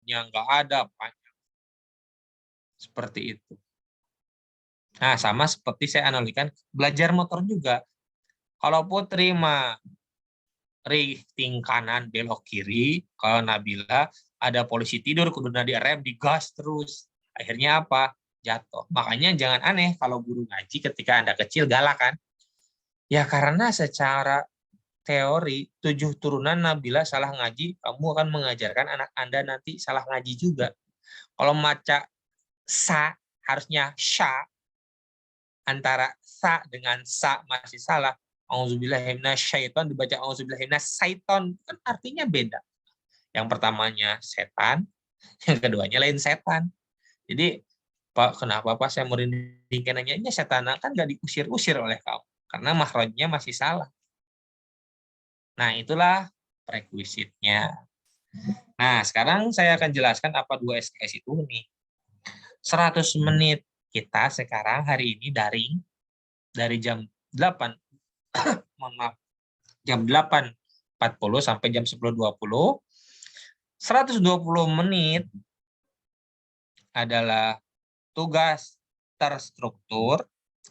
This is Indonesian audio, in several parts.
syaratnya nggak ada, banyak. Seperti itu. Nah, sama seperti saya analogikan belajar motor juga. Kalau Putri mah rifting kanan belok kiri, kalau Nabila ada polisi tidur kudu direm digas terus. Akhirnya apa? Jatuh. Makanya jangan aneh kalau guru ngaji ketika Anda kecil galak kan. Ya karena secara teori 7 turunan Nabila salah ngaji, kamu akan mengajarkan anak Anda nanti salah ngaji juga. Kalau maca sa harusnya sya, antara sa dengan sa masih salah. Auzubillahiminasyaiton dibaca auzubillahiminasyaiton, kan artinya beda. Yang pertamanya setan, yang keduanya lain setan. Jadi Pak, kenapa Pak saya merindingkan nanya, ini setan kan nggak diusir-usir oleh kau karena makhrajnya masih salah. Nah, itulah prerequisite-nya. Nah, sekarang saya akan jelaskan apa 2 SKS itu nih. 100 menit kita sekarang hari ini daring dari jam 8 mohon maaf, jam 8.40 sampai jam 10.20. 120 menit adalah tugas terstruktur.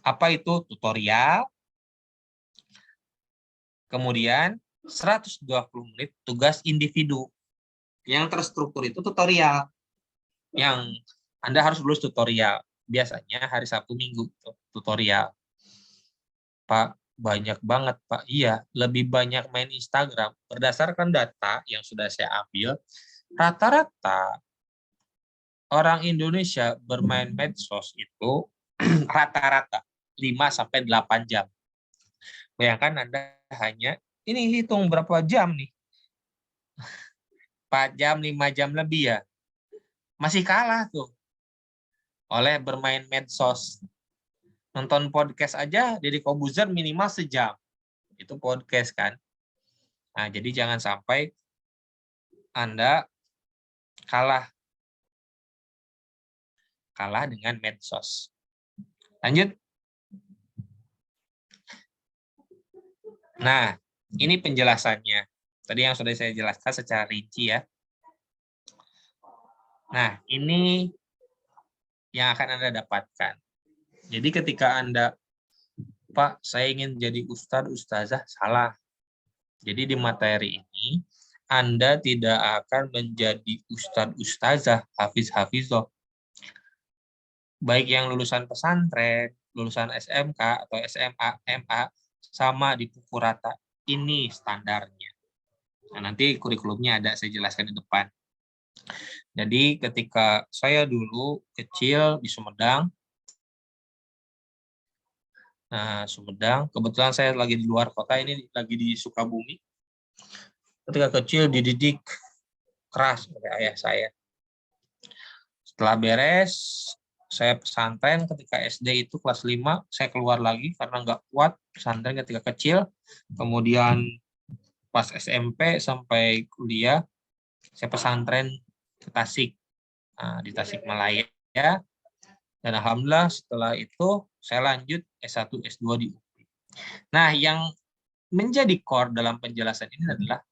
Apa itu? Tutorial. Kemudian 120 menit tugas individu. Yang terstruktur itu tutorial. Yang Anda harus lulus tutorial. Biasanya hari Sabtu Minggu tutorial. Pak, banyak banget, Pak. Iya, lebih banyak main Instagram. Berdasarkan data yang sudah saya ambil, rata-rata orang Indonesia bermain medsos itu rata-rata 5-8 jam. Bayangkan Anda hanya, ini hitung berapa jam nih. 4 jam, 5 jam lebih ya. Masih kalah tuh oleh bermain medsos. Nonton podcast aja, Deddy Kobuzer minimal sejam. Itu podcast kan. Nah, jadi jangan sampai Anda kalah dengan medsos. Lanjut. Nah, ini penjelasannya. Tadi yang sudah saya jelaskan secara rinci ya. Nah, ini yang akan Anda dapatkan. Jadi ketika Anda, Pak, saya ingin jadi ustadz, ustazah, salah. Jadi di materi ini, Anda tidak akan menjadi ustadz, ustazah, hafiz, hafizoh. Baik yang lulusan pesantren, lulusan SMK atau SMA, MA, sama dipukul rata. Ini standarnya. Nah, nanti kurikulumnya ada, saya jelaskan di depan. Jadi ketika saya dulu kecil di Sumedang, kebetulan saya lagi di luar kota, ini lagi di Sukabumi. Ketika kecil dididik keras oleh ayah saya. Setelah beres, saya pesantren ketika SD itu kelas 5, saya keluar lagi karena nggak kuat pesantren ketika kecil. Kemudian pas SMP sampai kuliah, saya pesantren ke Tasik, di Tasikmalaya. Dan alhamdulillah setelah itu saya lanjut S1, S2 di UPI. Nah, yang menjadi core dalam penjelasan ini adalah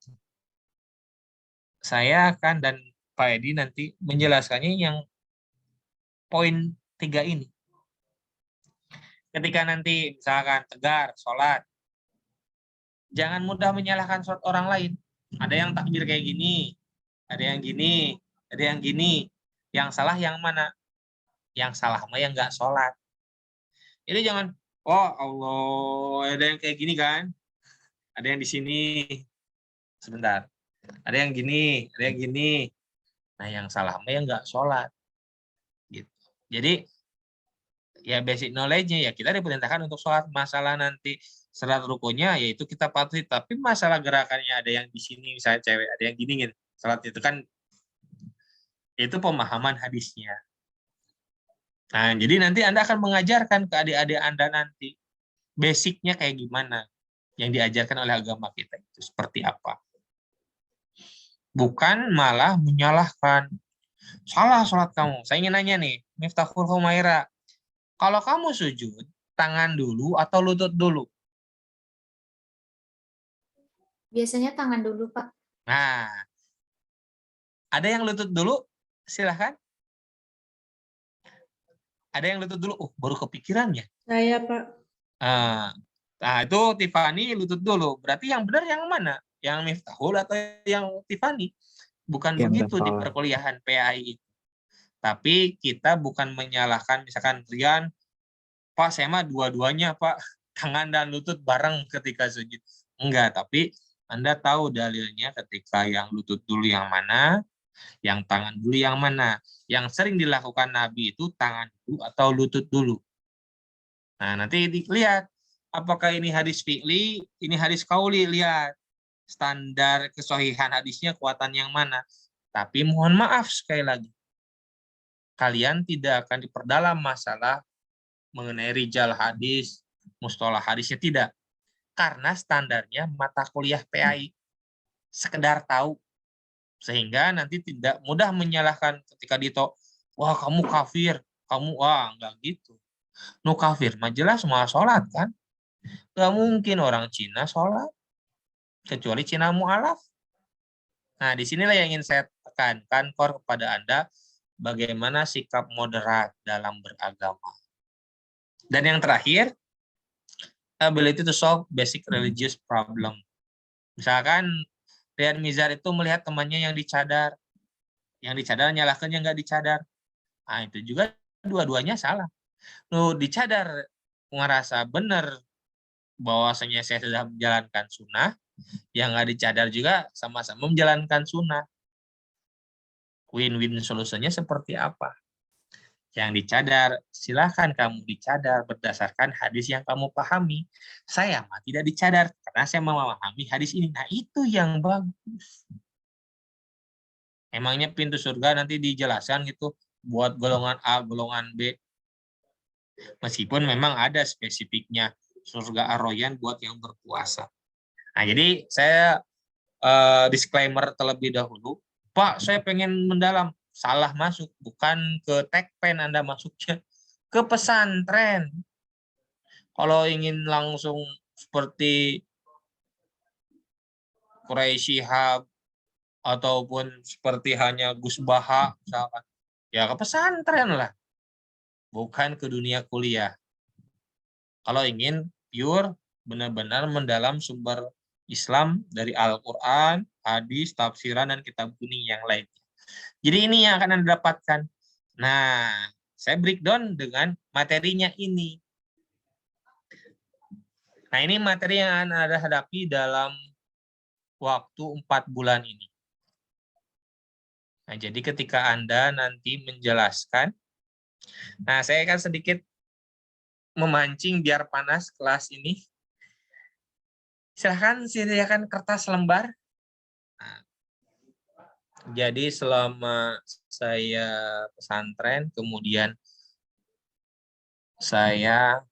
saya akan dan Pak Edi nanti menjelaskannya yang poin 3 ini. Ketika nanti misalkan tegar, sholat, jangan mudah menyalahkan sholat orang lain. Ada yang takbir kayak gini, ada yang gini, ada yang gini. Yang salah yang mana? Yang salah mah yang nggak sholat. Jadi jangan, oh Allah, ada yang kayak gini kan? Ada yang di sini. Sebentar. Ada yang gini, ada yang gini. Nah, yang salah mah yang nggak sholat. Gitu. Jadi, ya basic knowledge-nya ya kita diperintahkan untuk sholat. Masalah nanti serat rukunya yaitu kita patuhi, tapi masalah gerakannya ada yang di sini misalnya cewek, ada yang gini gitu. Sholat itu kan itu pemahaman hadisnya. Nah, jadi nanti Anda akan mengajarkan ke adik-adik Anda nanti basicnya kayak gimana yang diajarkan oleh agama kita itu seperti apa. Bukan malah menyalahkan. Salah sholat kamu. Saya ingin nanya nih, Miftahul Humaira, kalau kamu sujud, tangan dulu atau lutut dulu? Biasanya tangan dulu, Pak. Nah, ada yang lutut dulu, Silahkan. Ada yang lutut dulu. Baru kepikiran ya. Saya, Pak. Nah, itu Tiffany lutut dulu. Berarti yang benar yang mana? Yang Miftahul atau yang Tiffany? Bukan Yang begitu di betul. perkuliahan PAI itu. Tapi kita bukan menyalahkan misalkan Rian, Pak saya mah dua-duanya Pak, tangan dan lutut bareng ketika sujud. Enggak, tapi Anda tahu dalilnya ketika yang lutut dulu yang mana, yang tangan dulu yang mana. Yang sering dilakukan Nabi itu tangan dulu atau lutut dulu. Nah, nanti dilihat apakah ini hadis fi'li, ini hadis qauli, lihat standar kesohihan hadisnya kuatan yang mana. Tapi mohon maaf sekali lagi, kalian tidak akan diperdalam masalah mengenai rijal hadis, mustalah hadisnya tidak. Karena standarnya mata kuliah PAI. Sekedar tahu. Sehingga nanti tidak mudah menyalahkan ketika dito, wah kamu kafir, kamu wah enggak gitu. No kafir, mah jelas semua sholat kan. Enggak mungkin orang Cina sholat. Kecuali Cina mu'alaf. Nah, disinilah yang ingin saya tekankan kepada Anda, bagaimana sikap moderat dalam beragama. Dan yang terakhir, ability to solve basic religious problem. Misalkan Rian Mizar itu melihat temannya yang dicadar nyalahkan yang nggak dicadar. Nah, itu juga dua-duanya salah. Lu dicadar ngerasa benar bahwasanya saya sudah menjalankan sunnah, yang nggak dicadar juga sama-sama menjalankan sunnah. Win-win solusinya seperti apa? Yang dicadar, silahkan kamu dicadar berdasarkan hadis yang kamu pahami. Saya mah tidak dicadar, karena saya memahami hadis ini. Nah, itu yang bagus. Emangnya pintu surga nanti dijelaskan gitu, buat golongan A, golongan B. Meskipun memang ada spesifiknya, surga Ar-Royan buat yang berpuasa. Nah, jadi saya disclaimer terlebih dahulu. Pak, saya pengen mendalam. Salah masuk, bukan ke Tekpen Anda masuknya, ke pesantren. Kalau ingin langsung seperti Quraisy Shihab ataupun seperti hanya Gus Baha misalkan, ya ke pesantren lah, bukan ke dunia kuliah. Kalau ingin pure benar-benar mendalam sumber Islam dari Al-Quran, hadis, tafsiran, dan kitab kuning yang lainnya. Jadi ini yang akan Anda dapatkan. Nah, saya breakdown dengan materinya ini. Nah, ini materi yang akan Anda hadapi dalam waktu 4 bulan ini. Nah, jadi ketika Anda nanti menjelaskan, nah saya akan sedikit memancing biar panas kelas ini. Silahkan sediakan kertas lembar. Nah, jadi selama saya pesantren, kemudian saya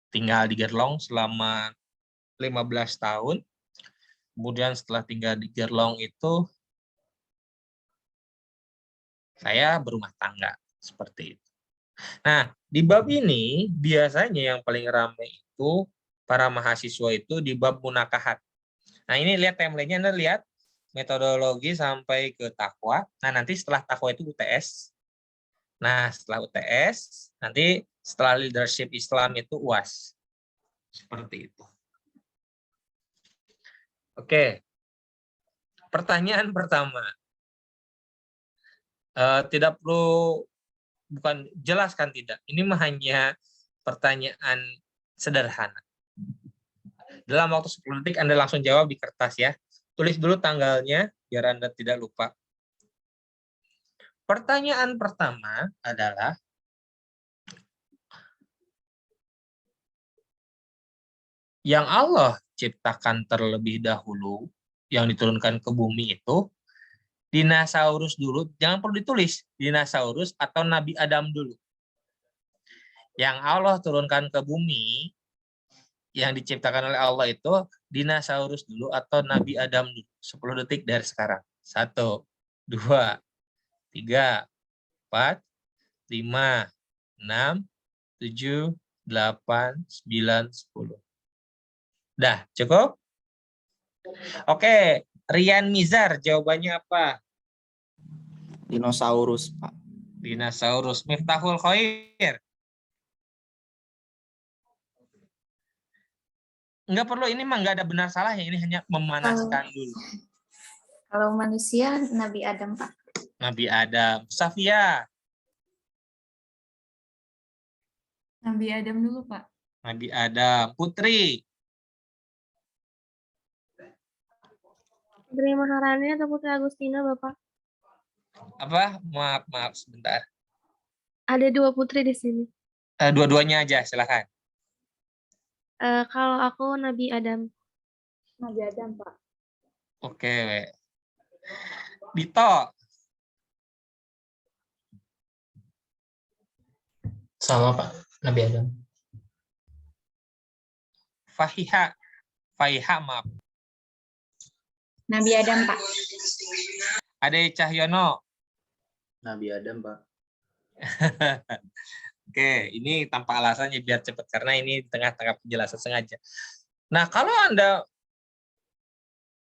tinggal di Gerlong selama 15 tahun. Kemudian setelah tinggal di Gerlong itu, saya berumah tangga. Seperti itu. Nah, di bab ini, biasanya yang paling ramai itu, para mahasiswa itu di bab munakahat. Nah, ini lihat template-nya, Anda lihat metodologi sampai ke takwa. Nah, nanti setelah takwa itu UTS. Nah, setelah UTS, nanti setelah leadership Islam itu UAS. Seperti itu. Oke. Pertanyaan pertama. Tidak perlu, bukan jelaskan tidak. Ini hanya pertanyaan sederhana. Dalam waktu 10 detik Anda langsung jawab di kertas ya. Tulis dulu tanggalnya biar Anda tidak lupa. Pertanyaan pertama adalah, yang Allah ciptakan terlebih dahulu, yang diturunkan ke bumi itu, dinosaurus dulu, jangan perlu ditulis, dinosaurus atau Nabi Adam dulu. Yang Allah turunkan ke bumi, yang diciptakan oleh Allah itu, dinosaurus dulu atau Nabi Adam dulu. 10 detik dari sekarang. 1, 2, 3, 4, 5, 6, 7, 8, 9, 10. Dah, cukup? Oke, Rian Mizar, jawabannya apa? Dinosaurus, Pak. Dinosaurus. Miftahul Khair. Nggak perlu, ini mah nggak ada benar salahnya. Ini hanya memanaskan dulu. Kalau manusia, Nabi Adam, Pak. Nabi Adam. Safia. Nabi Adam dulu, Pak. Nabi Adam. Putri. Putri Maharani atau Putri Agustina, Bapak? Apa? Maaf sebentar. Ada 2 putri di sini. Dua-duanya aja, silakan. Kalau aku Nabi Adam. Nabi Adam, Pak. Oke. Dito. Sama Pak, Nabi Adam. Fahiha. Maaf. Nabi Adam, Pak. Ade Cahyono. Nabi Adam, Pak. Oke, ini tanpa alasannya biar cepat karena ini di tengah-tengah penjelasan sengaja. Nah, kalau Anda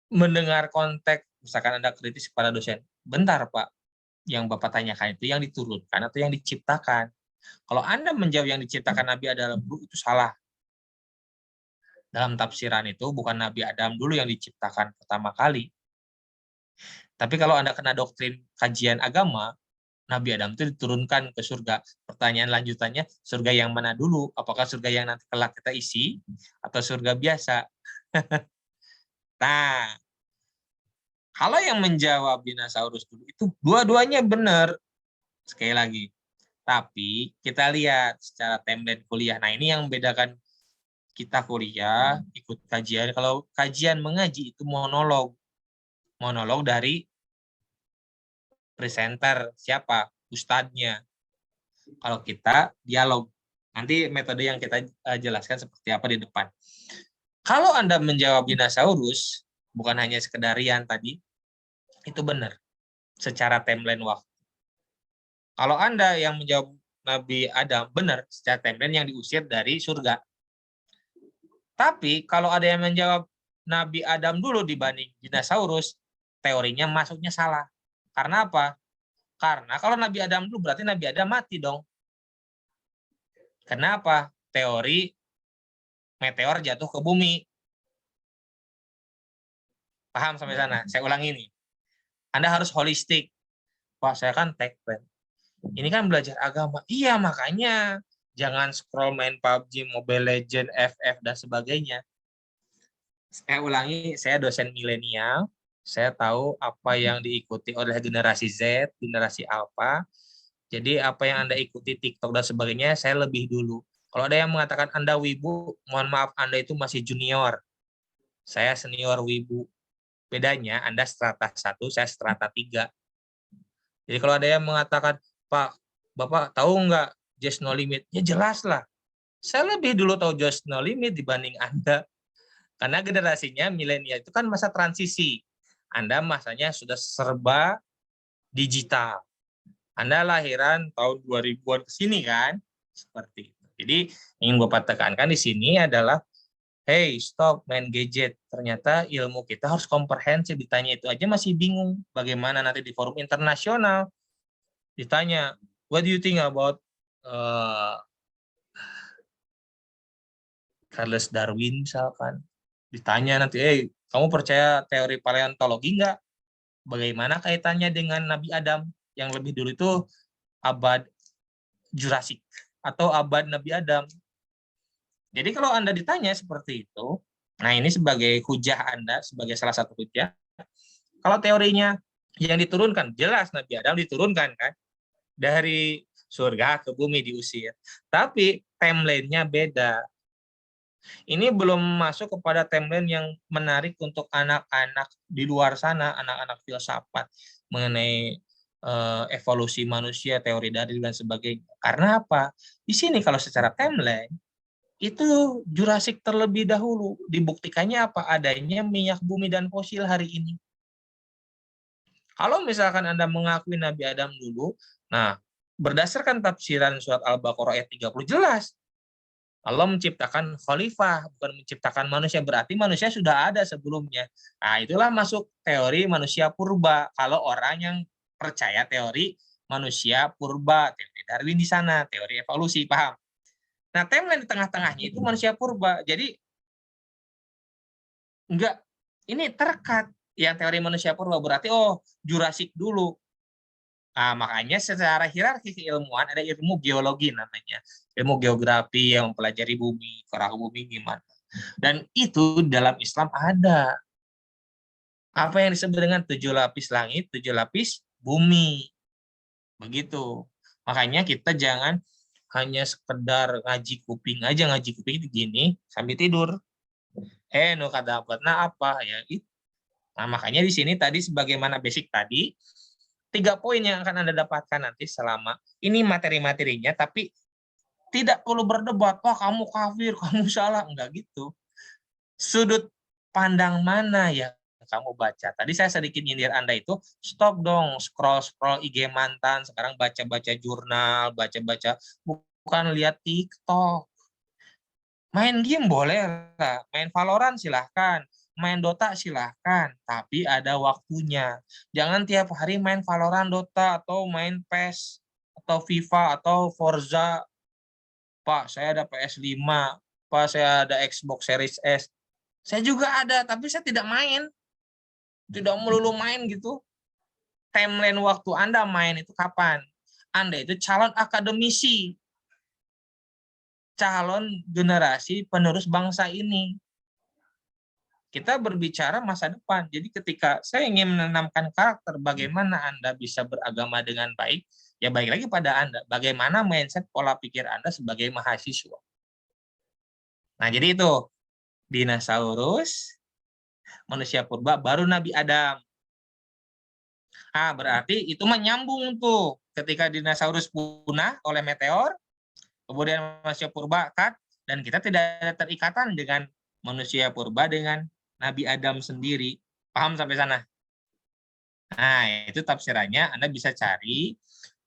mendengar konteks, misalkan Anda kritis kepada dosen, bentar Pak, yang Bapak tanyakan itu yang diturunkan atau yang diciptakan? Kalau Anda menjawab yang diciptakan Nabi Adam dulu, itu salah. Dalam tafsiran itu bukan Nabi Adam dulu yang diciptakan pertama kali. Tapi kalau Anda kena doktrin kajian agama, Nabi Adam itu diturunkan ke surga. Pertanyaan lanjutannya, surga yang mana dulu? Apakah surga yang nanti kelak kita isi atau surga biasa? Nah, kalau yang menjawab dinosaurus dulu itu dua-duanya benar. Sekali lagi. Tapi kita lihat secara template kuliah. Nah, ini yang membedakan kita kuliah, ikut kajian. Kalau kajian mengaji itu monolog. Monolog dari presenter, siapa? Ustadznya. Kalau kita dialog. Nanti metode yang kita jelaskan seperti apa di depan. Kalau Anda menjawab dinosaurus, bukan hanya sekedar Rian tadi, itu benar. Secara timeline waktu. Kalau Anda yang menjawab Nabi Adam, benar. Secara timeline yang diusir dari surga. Tapi kalau ada yang menjawab Nabi Adam dulu dibanding dinosaurus, teorinya masuknya salah. Karena apa? Karena kalau Nabi Adam dulu berarti Nabi Adam mati dong. Kenapa? Teori meteor jatuh ke bumi. Paham sampai sana? Saya ulang ini. Anda harus holistik. Pak, saya kan tekpen. Ini kan belajar agama. Iya, makanya jangan scroll main PUBG, Mobile Legend, FF, dan sebagainya. Saya ulangi, saya dosen milenial. Saya tahu apa yang diikuti oleh generasi Z, generasi Alpha. Jadi apa yang Anda ikuti TikTok dan sebagainya, saya lebih dulu. Kalau ada yang mengatakan Anda wibu, mohon maaf Anda itu masih junior. Saya senior wibu. Bedanya Anda strata 1, saya strata 3. Jadi kalau ada yang mengatakan, Pak, Bapak tahu nggak Just No Limit? Ya jelas lah. Saya lebih dulu tahu Just No Limit dibanding Anda. Karena generasinya milenial itu kan masa transisi. Anda masanya sudah serba digital. Anda lahiran tahun 2000-an ke sini kan? Seperti itu. Jadi ingin Bapak tekankan di sini adalah, hey, stop main gadget. Ternyata ilmu kita harus komprehensif. Ditanya itu aja masih bingung. Bagaimana nanti di forum internasional ditanya, what do you think about Charles Darwin misalkan? Ditanya nanti, kamu percaya teori paleontologi nggak? Bagaimana kaitannya dengan Nabi Adam? Yang lebih dulu itu abad Jurassic atau abad Nabi Adam. Jadi kalau Anda ditanya seperti itu, nah ini sebagai hujah Anda, sebagai salah satu hujah. Kalau teorinya yang diturunkan, jelas Nabi Adam diturunkan kan? Dari surga ke bumi diusir. Tapi timeline-nya beda. Ini belum masuk kepada timeline yang menarik untuk anak-anak di luar sana, anak-anak filsafat mengenai evolusi manusia, teori Darwin dan sebagainya. Karena apa? Di sini kalau secara timeline itu Jurassic terlebih dahulu. Dibuktikannya apa? Adanya minyak bumi dan fosil hari ini. Kalau misalkan Anda mengakui Nabi Adam dulu, nah berdasarkan tafsiran surat Al-Baqarah ayat 30 jelas Allah menciptakan khalifah, bukan menciptakan manusia. Berarti manusia sudah ada sebelumnya. Nah, itulah masuk teori manusia purba. Kalau orang yang percaya teori manusia purba, teori Darwin di sana, teori evolusi, paham? Nah, timeline di tengah-tengahnya itu manusia purba. Jadi, enggak, ini terkat. Yang teori manusia purba berarti, oh, Jurassic dulu. Nah, makanya secara hierarki keilmuan ada ilmu geologi namanya. Ilmu geografi yang mempelajari bumi, kerah bumi gimana. Dan itu dalam Islam ada. Apa yang disebut dengan 7 lapis langit, 7 lapis bumi. Begitu. Makanya kita jangan hanya sekedar ngaji kuping aja, ngaji kuping itu gini sambil tidur. Nu kata apa ya itu. Nah, makanya di sini tadi sebagaimana basic tadi 3 poin yang akan Anda dapatkan nanti selama ini materi-materinya, tapi tidak perlu berdebat, wah kamu kafir, kamu salah, enggak gitu. Sudut pandang mana yang kamu baca? Tadi saya sedikit nyindir Anda itu, stop dong scroll-scroll IG mantan, sekarang baca-baca jurnal, baca-baca, bukan lihat TikTok. Main game boleh lah, main Valorant silahkan, main Dota silahkan, tapi ada waktunya. Jangan tiap hari main Valorant, Dota, atau main PES, atau FIFA, atau Forza. Pak, saya ada PS5, Pak, saya ada Xbox Series S. Saya juga ada, tapi saya tidak main. Tidak melulu main gitu. Timeline waktu Anda main itu kapan? Anda itu calon akademisi, calon generasi penerus bangsa ini. Kita berbicara masa depan. Jadi ketika saya ingin menanamkan karakter bagaimana Anda bisa beragama dengan baik, ya baik lagi pada Anda. Bagaimana mindset pola pikir Anda sebagai mahasiswa. Nah, jadi itu dinosaurus, manusia purba, baru Nabi Adam. Ah, berarti itu menyambung tuh. Ketika dinosaurus punah oleh meteor, kemudian manusia purba cut, dan kita tidak ada terikatan dengan manusia purba dengan Nabi Adam sendiri. Paham sampai sana? Nah, itu tafsirannya Anda bisa cari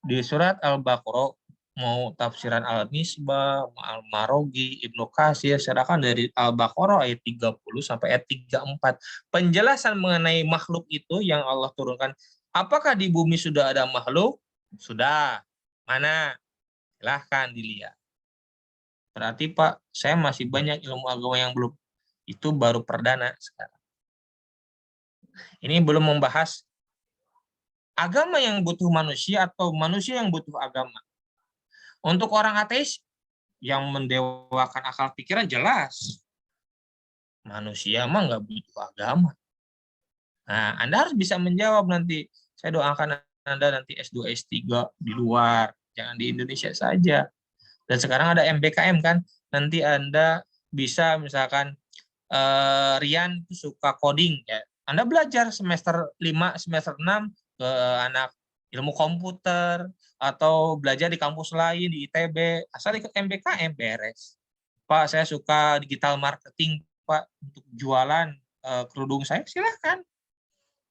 di surat Al-Baqarah, mau tafsiran Al-Misbah, Al-Marogi, Ibnu Katsir, silakan dari Al-Baqarah ayat 30 sampai ayat 34. Penjelasan mengenai makhluk itu yang Allah turunkan. Apakah di bumi sudah ada makhluk? Sudah. Mana? Silahkan dilihat. Berarti Pak, saya masih banyak ilmu agama yang belum. Itu baru perdana sekarang. Ini belum membahas agama yang butuh manusia atau manusia yang butuh agama. Untuk orang ateis yang mendewakan akal pikiran jelas. Manusia mah nggak butuh agama. Nah, Anda harus bisa menjawab nanti. Saya doakan Anda nanti S2, S3 di luar. Jangan di Indonesia saja. Dan sekarang ada MBKM kan. Nanti Anda bisa misalkan Rian suka coding ya. Anda belajar semester 5, semester 6 ke anak ilmu komputer atau belajar di kampus lain di ITB, asal ikut MBKM beres. Pak, saya suka digital marketing, Pak, untuk jualan kerudung saya, silahkan.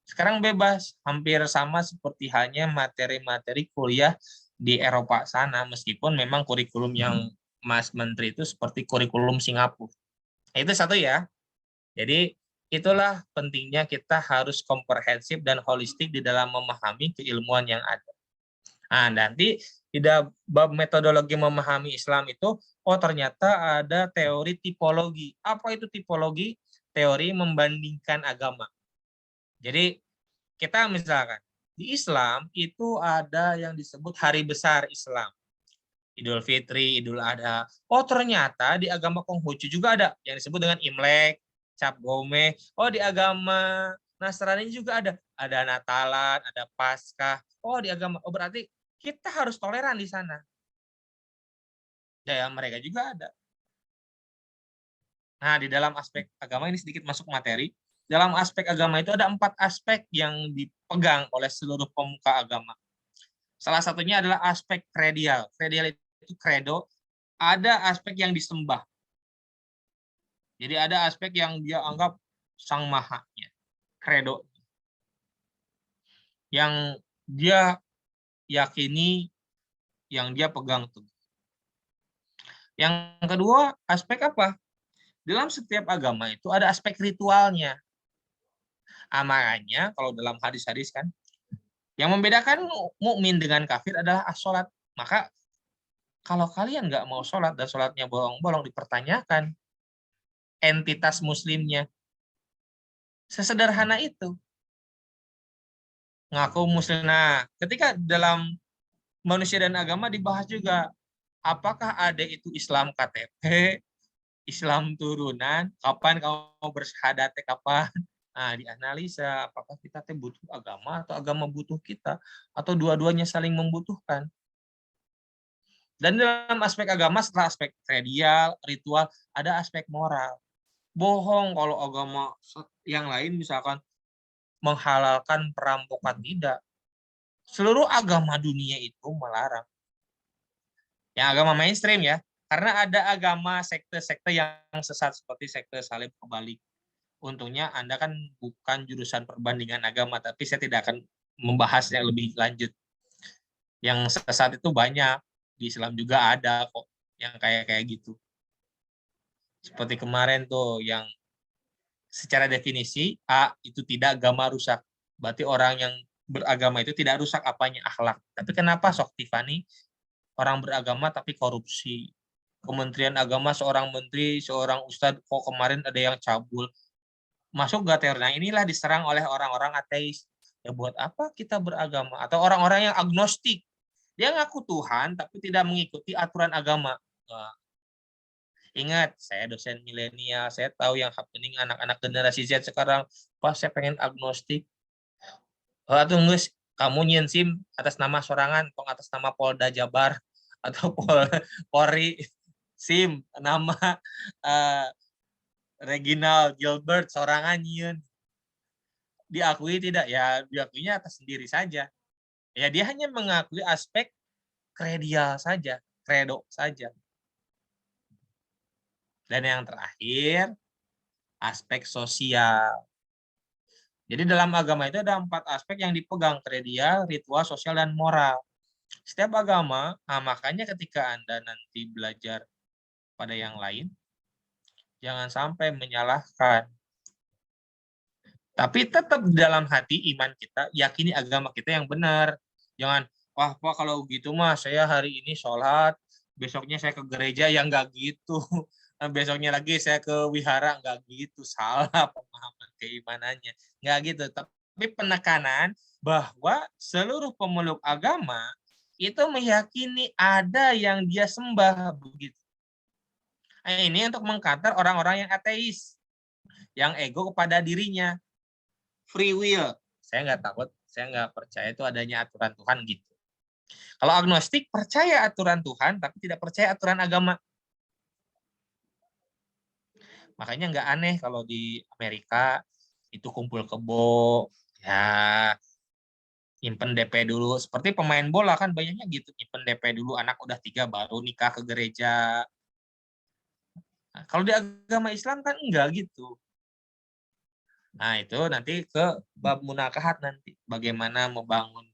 Sekarang bebas, hampir sama seperti halnya materi-materi kuliah di Eropa sana, meskipun memang kurikulum yang Mas Menteri itu seperti kurikulum Singapura. Itu satu ya. Jadi itulah pentingnya kita harus komprehensif dan holistik di dalam memahami keilmuan yang ada. Nah, nanti di bab metodologi memahami Islam itu, oh ternyata ada teori tipologi. Apa itu tipologi? Teori membandingkan agama. Jadi kita misalkan di Islam itu ada yang disebut hari besar Islam. Idul Fitri, Idul Adha. Oh ternyata di agama Konghucu juga ada yang disebut dengan Imlek, Cap Gome. Oh di agama Nasrani juga ada. Ada Natalan, ada Paskah. Oh di agama, oh berarti kita harus toleran di sana. Ya mereka juga ada. Nah di dalam aspek agama ini sedikit masuk materi. Dalam aspek agama itu ada 4 aspek yang dipegang oleh seluruh pemuka agama. Salah satunya adalah aspek kredial. Kredial itu kredo. Ada aspek yang disembah. Jadi ada aspek yang dia anggap sang mahanya. Kredo. Yang dia yakini, yang dia pegang teguh. Yang kedua, aspek apa? Dalam setiap agama itu ada aspek ritualnya. Makanya kalau dalam hadis-hadis kan, yang membedakan mukmin dengan kafir adalah as-sholat. Maka kalau kalian nggak mau sholat dan sholatnya bolong-bolong, dipertanyakan entitas muslimnya. Sesederhana itu. Ngaku muslim. Nah, ketika dalam manusia dan agama dibahas juga, apakah ada itu Islam KTP, Islam turunan, kapan kamu bersyahadat, kapan? Nah, dianalisa apakah kita butuh agama atau agama butuh kita, atau dua-duanya saling membutuhkan. Dan dalam aspek agama, setelah aspek kredial, ritual, ada aspek moral. Bohong kalau agama yang lain misalkan menghalalkan perampokan, tidak. Seluruh agama dunia itu melarang. Yang agama mainstream ya, karena ada agama sekte-sekte yang sesat seperti sekte salib kebalik. Untungnya Anda kan bukan jurusan perbandingan agama, tapi saya tidak akan membahasnya lebih lanjut. Yang sesat itu banyak, di Islam juga ada kok yang kayak gitu. Seperti kemarin tuh yang secara definisi A itu tidak agama rusak. Berarti orang yang beragama itu tidak rusak apanya, akhlak. Tapi kenapa sok Tiffany orang beragama tapi korupsi? Kementerian Agama seorang menteri, seorang ustadz kok kemarin ada yang cabul. Masuk gak teori? Nah, inilah diserang oleh orang-orang ateis. Ya buat apa kita beragama? Atau orang-orang yang agnostik. Dia ngaku Tuhan tapi tidak mengikuti aturan agama. Nah, ingat, saya dosen milenial, saya tahu yang happening anak-anak generasi Z sekarang. Pas saya pengen agnostik. Tunggu, kamu nyin SIM atas nama sorangan, atau atas nama Polda Jabar, atau Polri, SIM, nama Reginald Gilbert, sorangan nyin. Diakui tidak? Ya, diakuinya atas sendiri saja. Ya, dia hanya mengakui aspek kredial saja, kredo saja. Dan yang terakhir, aspek sosial. Jadi dalam agama itu ada 4 aspek yang dipegang, kredial, ritual, sosial, dan moral. Setiap agama, makanya ketika Anda nanti belajar pada yang lain, jangan sampai menyalahkan. Tapi tetap dalam hati iman kita, yakini agama kita yang benar. Jangan, wah Pak kalau gitu mah saya hari ini sholat, besoknya saya ke gereja, yang nggak gitu. Besoknya lagi saya ke wihara, nggak gitu. Salah pemahaman keimanannya. Nggak gitu. Tapi penekanan bahwa seluruh pemeluk agama itu meyakini ada yang dia sembah begitu. Nah, ini untuk mengcounter orang-orang yang ateis, yang ego kepada dirinya. Free will, saya nggak takut, saya nggak percaya itu adanya aturan Tuhan gitu. Kalau agnostik percaya aturan Tuhan, tapi tidak percaya aturan agama. Makanya nggak aneh kalau di Amerika itu kumpul kebo, ya nyimpen DP dulu. Seperti pemain bola kan banyaknya gitu, nyimpen DP dulu, anak udah 3 baru nikah ke gereja. Nah, kalau di agama Islam kan enggak gitu. Nah, itu nanti ke bab munakahat nanti. Bagaimana membangun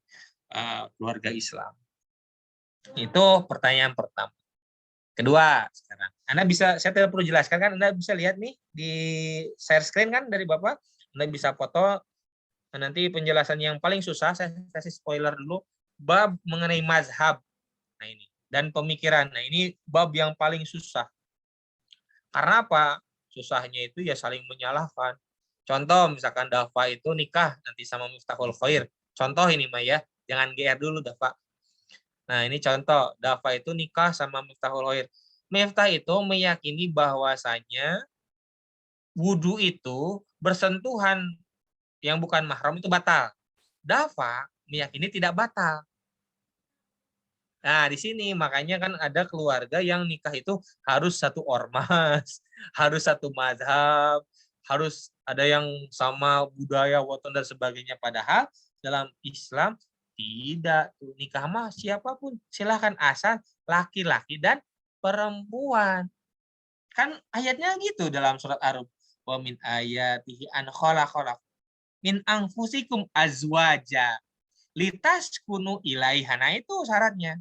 keluarga Islam. Itu pertanyaan pertama. Kedua, sekarang. Anda bisa, saya tidak perlu jelaskan kan, Anda bisa lihat nih di share screen kan dari Bapak. Anda bisa foto. Nanti penjelasan yang paling susah, saya kasih spoiler dulu. Bab mengenai mazhab. Nah ini. Dan pemikiran. Nah ini bab yang paling susah. Karena apa? Susahnya itu ya saling menyalahkan. Contoh, misalkan Dafa itu nikah nanti sama Miftahul Khair. Contoh ini, Maya. Jangan GR dulu, Dafa. Nah, ini contoh. Dafa itu nikah sama Miftahul Khair. Miftah itu meyakini bahwasanya wudhu itu bersentuhan yang bukan mahram itu batal. Dafa meyakini tidak batal. Nah, di sini makanya kan ada keluarga yang nikah itu harus satu ormas, harus satu mazhab, harus ada yang sama budaya, waton dan sebagainya. Padahal dalam Islam tidak. Nikah mah siapapun silahkan, asal laki-laki dan perempuan. Kan ayatnya gitu dalam surat Ar-Rum. Wa min ayatihi an khalaqalakum min anfusikum azwaja litaskunu ilaiha. Nah, itu syaratnya.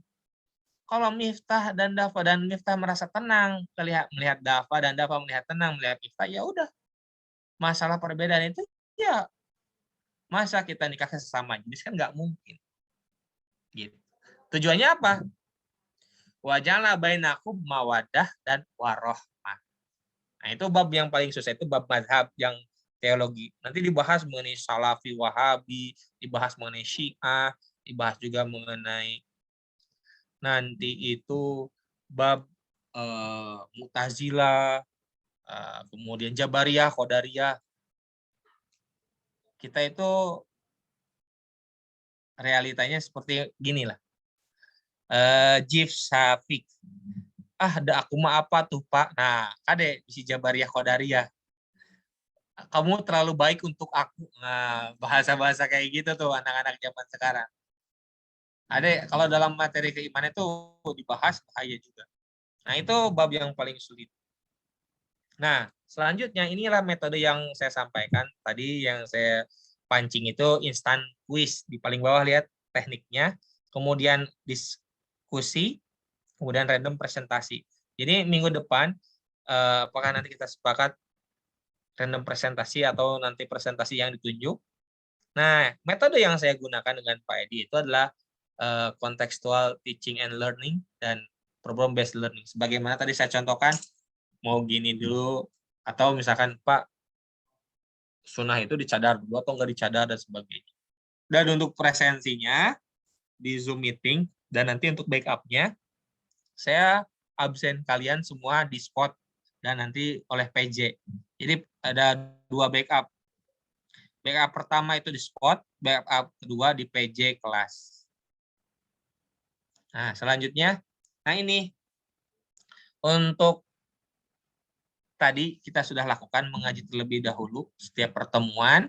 Kalau Miftah dan Dafa dan Miftah merasa tenang melihat Dafa dan Dafa melihat tenang melihat Miftah, ya udah. Masalah perbedaan itu ya masa kita nikah sesama jenis kan nggak mungkin. Gitu. Tujuannya apa? Wajalna bainakum mawadah dan warohmah. Nah, itu bab yang paling susah, itu bab mazhab yang teologi. Nanti dibahas mengenai Salafi, Wahabi, dibahas mengenai Syiah, dibahas juga mengenai nanti itu bab Mu'tazilah, kemudian Jabariyah, Qadariyah. Kita itu realitanya seperti gini lah. Jif Syafiq. Ada aku mah apa tuh Pak? Nah, kade si Jabariyah Qadariyah. Kamu terlalu baik untuk aku. Nah, bahasa-bahasa kayak gitu tuh anak-anak zaman sekarang. Ada kalau dalam materi keimanan itu dibahas bahaya juga. Nah, itu bab yang paling sulit. Nah, selanjutnya inilah metode yang saya sampaikan tadi, yang saya pancing itu instant quiz. Di paling bawah lihat tekniknya, kemudian diskusi, kemudian random presentasi. Jadi minggu depan apakah nanti kita sepakat random presentasi atau nanti presentasi yang ditunjuk. Nah, metode yang saya gunakan dengan Pak Edi itu adalah contextual teaching and learning dan problem based learning. Sebagaimana tadi saya contohkan, mau gini dulu, atau misalkan Pak, sunnah itu dicadar dulu atau enggak dicadar dan sebagainya. Dan untuk presensinya di Zoom meeting dan nanti untuk backup-nya, saya absen kalian semua di spot dan nanti oleh PJ. Jadi ada 2 backup. Backup pertama itu di spot, backup kedua di PJ kelas. Nah, selanjutnya, nah ini untuk tadi kita sudah lakukan mengaji terlebih dahulu setiap pertemuan.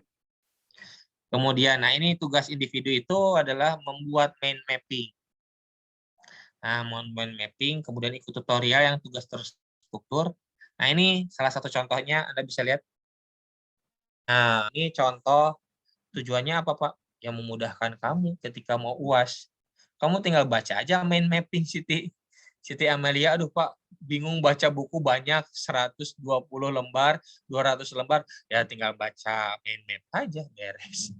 Kemudian, nah ini tugas individu itu adalah membuat mind mapping. Nah, mind mapping, kemudian ikut tutorial yang tugas terstruktur. Nah, ini salah satu contohnya, Anda bisa lihat. Nah, ini contoh tujuannya apa, Pak? Yang memudahkan kamu ketika mau UAS. Kamu tinggal baca aja mind mapping Siti Amelia, aduh Pak, bingung baca buku banyak, 120 lembar, 200 lembar, ya tinggal baca mind map aja, beres.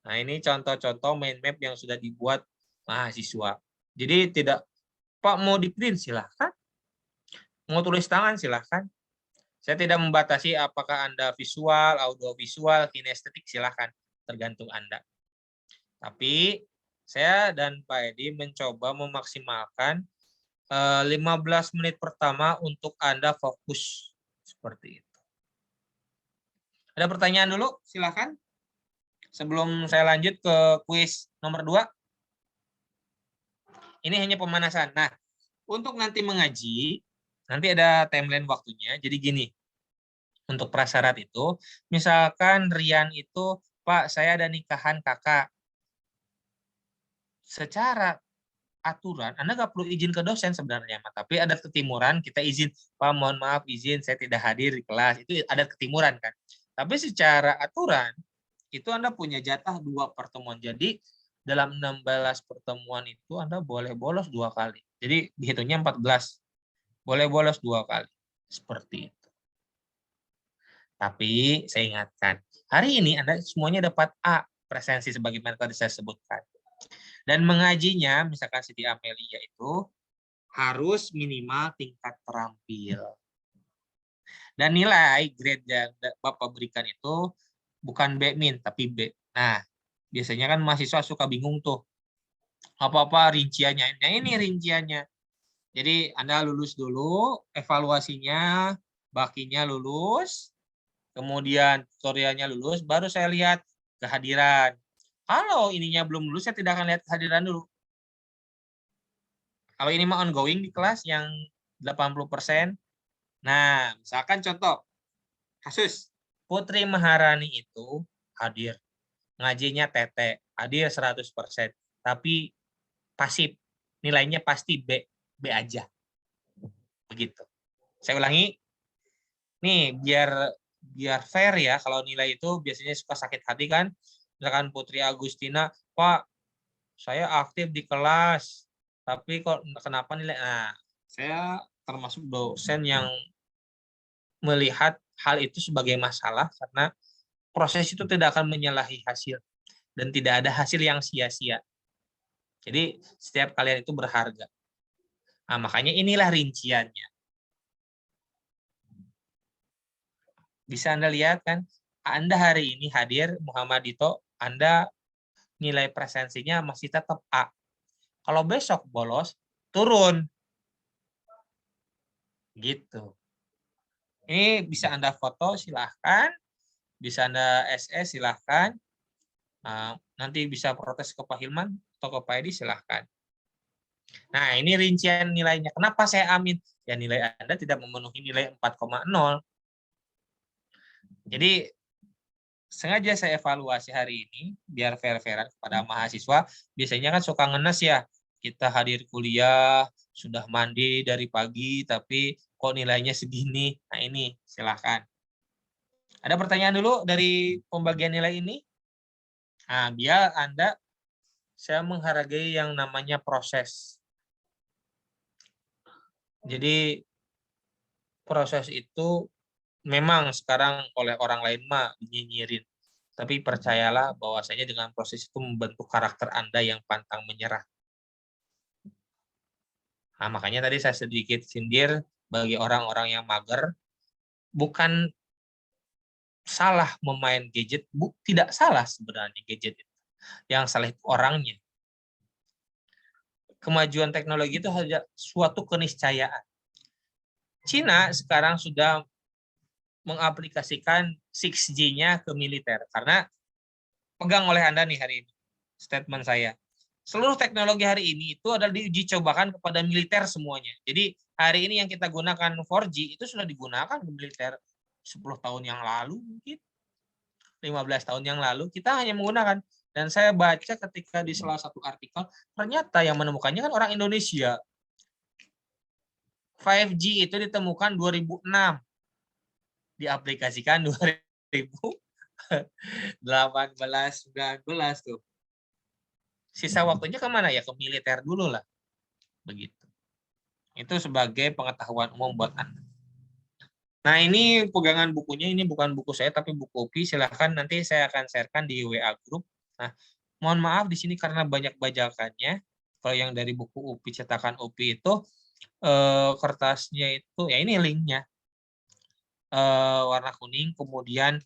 Nah, ini contoh-contoh mind map yang sudah dibuat mahasiswa. Jadi tidak, Pak mau di print silahkan, mau tulis tangan silahkan. Saya tidak membatasi apakah Anda visual, audiovisual, kinestetik, silahkan, tergantung Anda. Tapi saya dan Pak Edi mencoba memaksimalkan 15 menit pertama untuk Anda fokus seperti itu. Ada pertanyaan dulu? Silakan. Sebelum saya lanjut ke kuis nomor 2. Ini hanya pemanasan. Nah, untuk nanti mengaji, nanti ada timeline waktunya. Jadi gini, untuk prasyarat itu, misalkan Rian itu, Pak, saya ada nikahan kakak. Secara aturan, Anda nggak perlu izin ke dosen sebenarnya, tapi adat ketimuran kita izin, Pak mohon maaf izin saya tidak hadir di kelas, itu adat ketimuran kan. Tapi secara aturan itu Anda punya jatah 2 pertemuan. Jadi dalam 16 pertemuan itu Anda boleh bolos 2 kali. Jadi dihitungnya 14. Boleh bolos 2 kali. Seperti itu. Tapi saya ingatkan, hari ini Anda semuanya dapat A presensi sebagaimana tadi saya sebutkan. Dan mengajinya, misalkan Siti Amelia itu harus minimal tingkat terampil. Dan nilai grade yang Bapak berikan itu bukan B-, tapi B. Nah, biasanya kan mahasiswa suka bingung tuh. Apa-apa rinciannya. Nah, ini rinciannya. Jadi Anda lulus dulu, evaluasinya, bakinya lulus, kemudian tutorialnya lulus, baru saya lihat kehadiran. Kalau ininya belum lulus, saya tidak akan lihat kehadiran dulu. Kalau ini mah ongoing di kelas yang 80%. Nah, misalkan contoh, kasus Putri Maharani itu hadir. Ngajinya tete, hadir 100%. Tapi pasif, nilainya pasti B aja. Begitu. Saya ulangi. Nih, biar fair ya, kalau nilai itu biasanya suka sakit hati kan. Misalkan Putri Agustina, Pak, saya aktif di kelas, Tapi kok kenapa nilai? Nah, saya termasuk dosen yang melihat hal itu sebagai masalah karena proses itu tidak akan menyalahi hasil dan tidak ada hasil yang sia-sia. Jadi setiap kalian itu berharga. Nah, makanya inilah rinciannya. Bisa Anda lihat kan, Anda hari ini hadir, Muhammad Dito, Anda nilai presensinya masih tetap A. Kalau besok bolos, turun. Gitu. Ini bisa Anda foto, silahkan. Bisa Anda SS, silahkan. Nanti bisa protes ke Pak Hilman atau ke Pak Edi, silahkan. Nah, ini rincian nilainya. Kenapa saya amin? Ya, nilai Anda tidak memenuhi nilai 4,0. Jadi, sengaja saya evaluasi hari ini, biar fair-fairan kepada mahasiswa. Biasanya kan suka ngenes ya, kita hadir kuliah, sudah mandi dari pagi, tapi kok nilainya segini. Nah, ini silahkan. Ada pertanyaan dulu dari pembagian nilai ini? Nah, biar Anda, saya menghargai yang namanya proses. Jadi, proses itu memang sekarang oleh orang lain mah dinyinyirin. Tapi percayalah bahwasanya dengan proses itu membentuk karakter Anda yang pantang menyerah. Nah, makanya tadi saya sedikit sindir bagi orang-orang yang mager, bukan salah memain gadget, tidak salah sebenarnya gadget itu. Yang salah itu orangnya. Kemajuan teknologi itu hanya suatu keniscayaan. Cina sekarang sudah mengaplikasikan 6G-nya ke militer. Karena pegang oleh Anda nih hari ini, statement saya. Seluruh teknologi hari ini itu adalah diuji cobakan kepada militer semuanya. Jadi hari ini yang kita gunakan 4G itu sudah digunakan ke militer 10 tahun yang lalu mungkin. 15 tahun yang lalu kita hanya menggunakan. Dan saya baca ketika di salah satu artikel, ternyata yang menemukannya kan orang Indonesia. 5G itu ditemukan 2006. Diaplikasikan 2018, 19 tuh. Sisa waktunya kemana ya? Ke militer dulu lah. Begitu. Itu sebagai pengetahuan umum buat Anda. Nah, ini pegangan bukunya, ini bukan buku saya, tapi buku UPI. Silahkan nanti saya akan sharekan di WA Group. Nah, mohon maaf di sini karena banyak bajakannya. Kalau yang dari buku UPI, cetakan UPI itu, kertasnya itu, ya ini linknya. Warna kuning, kemudian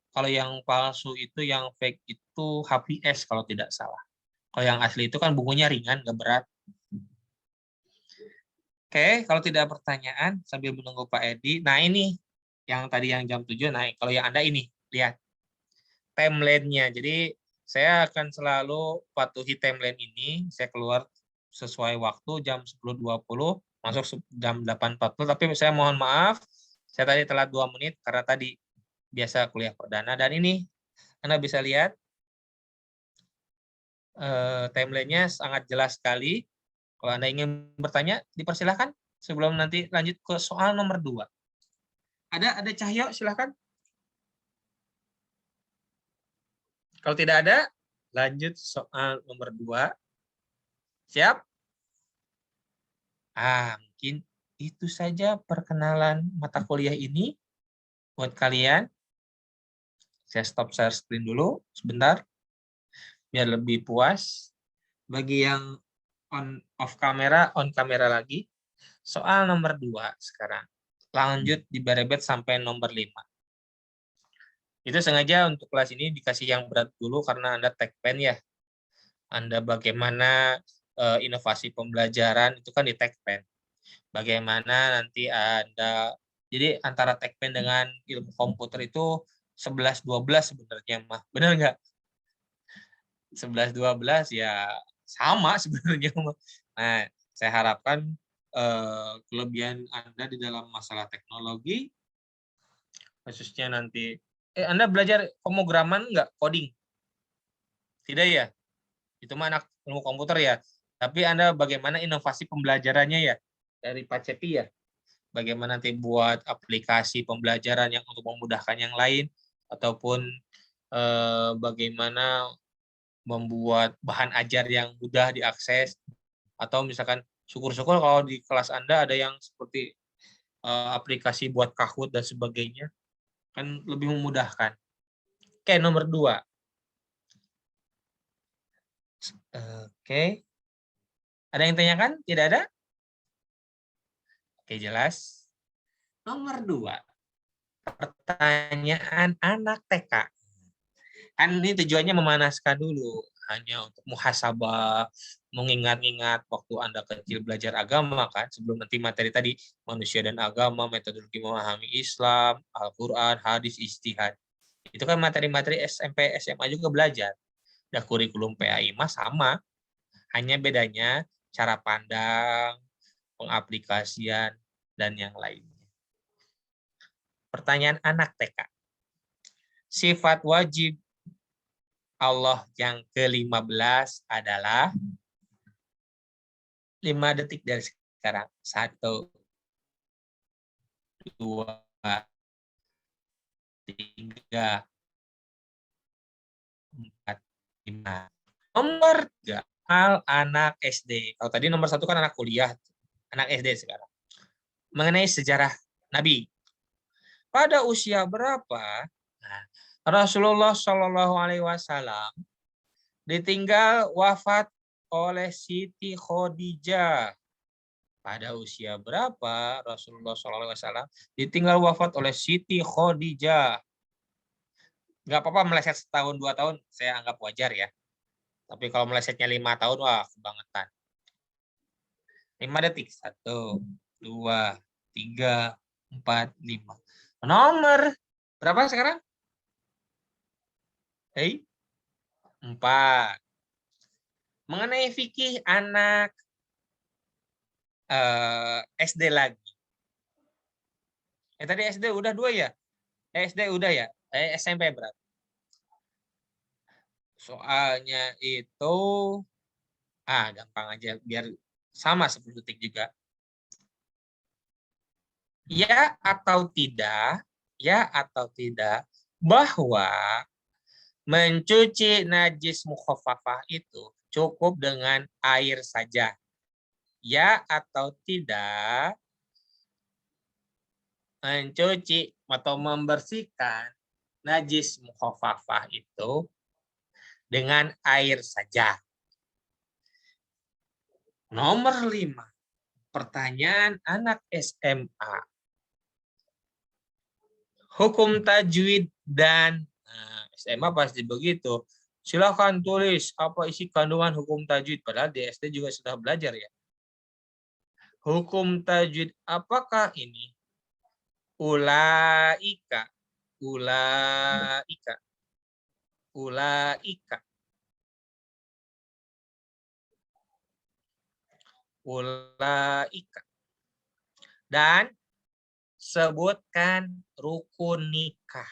kalau yang palsu itu, yang fake itu HPS kalau tidak salah. Kalau yang asli itu kan bukunya ringan, nggak berat. Oke, kalau tidak ada pertanyaan, sambil menunggu Pak Edi. Nah, ini yang tadi yang jam 7. Nah, kalau yang Anda ini, lihat. Timeline-nya. Jadi, saya akan selalu patuhi timeline ini. Saya keluar sesuai waktu jam 10.20, masuk jam 8.40. Tapi saya mohon maaf, saya tadi telat 2 menit karena tadi biasa kuliah perdana. Dan ini, Anda bisa lihat, timeline-nya sangat jelas sekali. Kalau Anda ingin bertanya, dipersilahkan sebelum nanti lanjut ke soal nomor 2. Ada Cahyo, silahkan. Kalau tidak ada, lanjut soal nomor 2. Siap? Mungkin itu saja perkenalan mata kuliah ini buat kalian. Saya stop share screen dulu sebentar, biar lebih puas. Bagi yang off kamera, on kamera lagi. Soal nomor 2 sekarang. Lanjut diberebet sampai nomor 5. Itu sengaja untuk kelas ini dikasih yang berat dulu karena Anda Tekpen ya. Anda bagaimana inovasi pembelajaran itu kan di Tekpen. Bagaimana nanti Anda, jadi antara Tekpen dengan ilmu komputer itu 11-12 sebenarnya mah. Benar nggak? 11-12 ya sama sebenarnya. Nah, saya harapkan kelebihan Anda di dalam masalah teknologi, khususnya nanti, Anda belajar pemrograman nggak? Coding? Tidak ya? Itu mah anak ilmu komputer ya. Tapi Anda bagaimana inovasi pembelajarannya ya? Dari Pak Cepi ya? Bagaimana nanti buat aplikasi pembelajaran yang untuk memudahkan yang lain, ataupun bagaimana membuat bahan ajar yang mudah diakses, Atau misalkan syukur-syukur kalau di kelas Anda ada yang seperti aplikasi buat Kahoot dan sebagainya, kan lebih memudahkan. Oke, nomor 2. Oke. Ada yang tanyakan? Tidak ada? Oke, jelas. Nomor 2. Pertanyaan anak TK. Kan ini tujuannya memanaskan dulu. Hanya untuk muhasabah, mengingat-ingat waktu Anda kecil belajar agama kan, sebelum nanti materi tadi, manusia dan agama, metodologi memahami Islam, Al-Quran, hadis, ijtihad. Itu kan materi-materi SMP, SMA juga belajar. Dan kurikulum PAI mah sama. Hanya bedanya cara pandang, pengaplikasian, dan yang lainnya. Pertanyaan anak TK. Sifat wajib Allah yang ke-15 adalah 5 detik dari sekarang. 1, 2, 3, 4, 5. Nomor 3, hal anak SD. Kalau tadi nomor 1 kan anak kuliah, anak SD sekarang. Mengenai sejarah Nabi. Pada usia berapa Rasulullah Shallallahu Alaihi Wasallam ditinggal wafat oleh Siti Khadijah? Pada usia berapa Rasulullah Shallallahu Alaihi Wasallam ditinggal wafat oleh Siti Khadijah? Nggak apa-apa meleset setahun 2 tahun, saya anggap wajar ya. Tapi kalau melesetnya 5 tahun, wah kebangetan. 5 detik. 1, 2, 3, 4, 5. Nomor berapa sekarang? 4. Mengenai fikih anak SD lagi. Tadi SD udah 2 ya? SD udah ya? SMP berapa? Soalnya itu gampang aja biar sama 10 detik juga. Ya atau tidak bahwa mencuci najis mukhaffafah itu cukup dengan air saja. Ya atau tidak mencuci atau membersihkan najis mukhaffafah itu dengan air saja. Nomor 5. Pertanyaan anak SMA. Hukum tajwid dan SMA pasti begitu. Silakan tulis apa isi kandungan hukum tajwid. Padahal di SD juga sudah belajar ya. Hukum tajwid apakah ini? Ulaika. Dan sebutkan rukun nikah.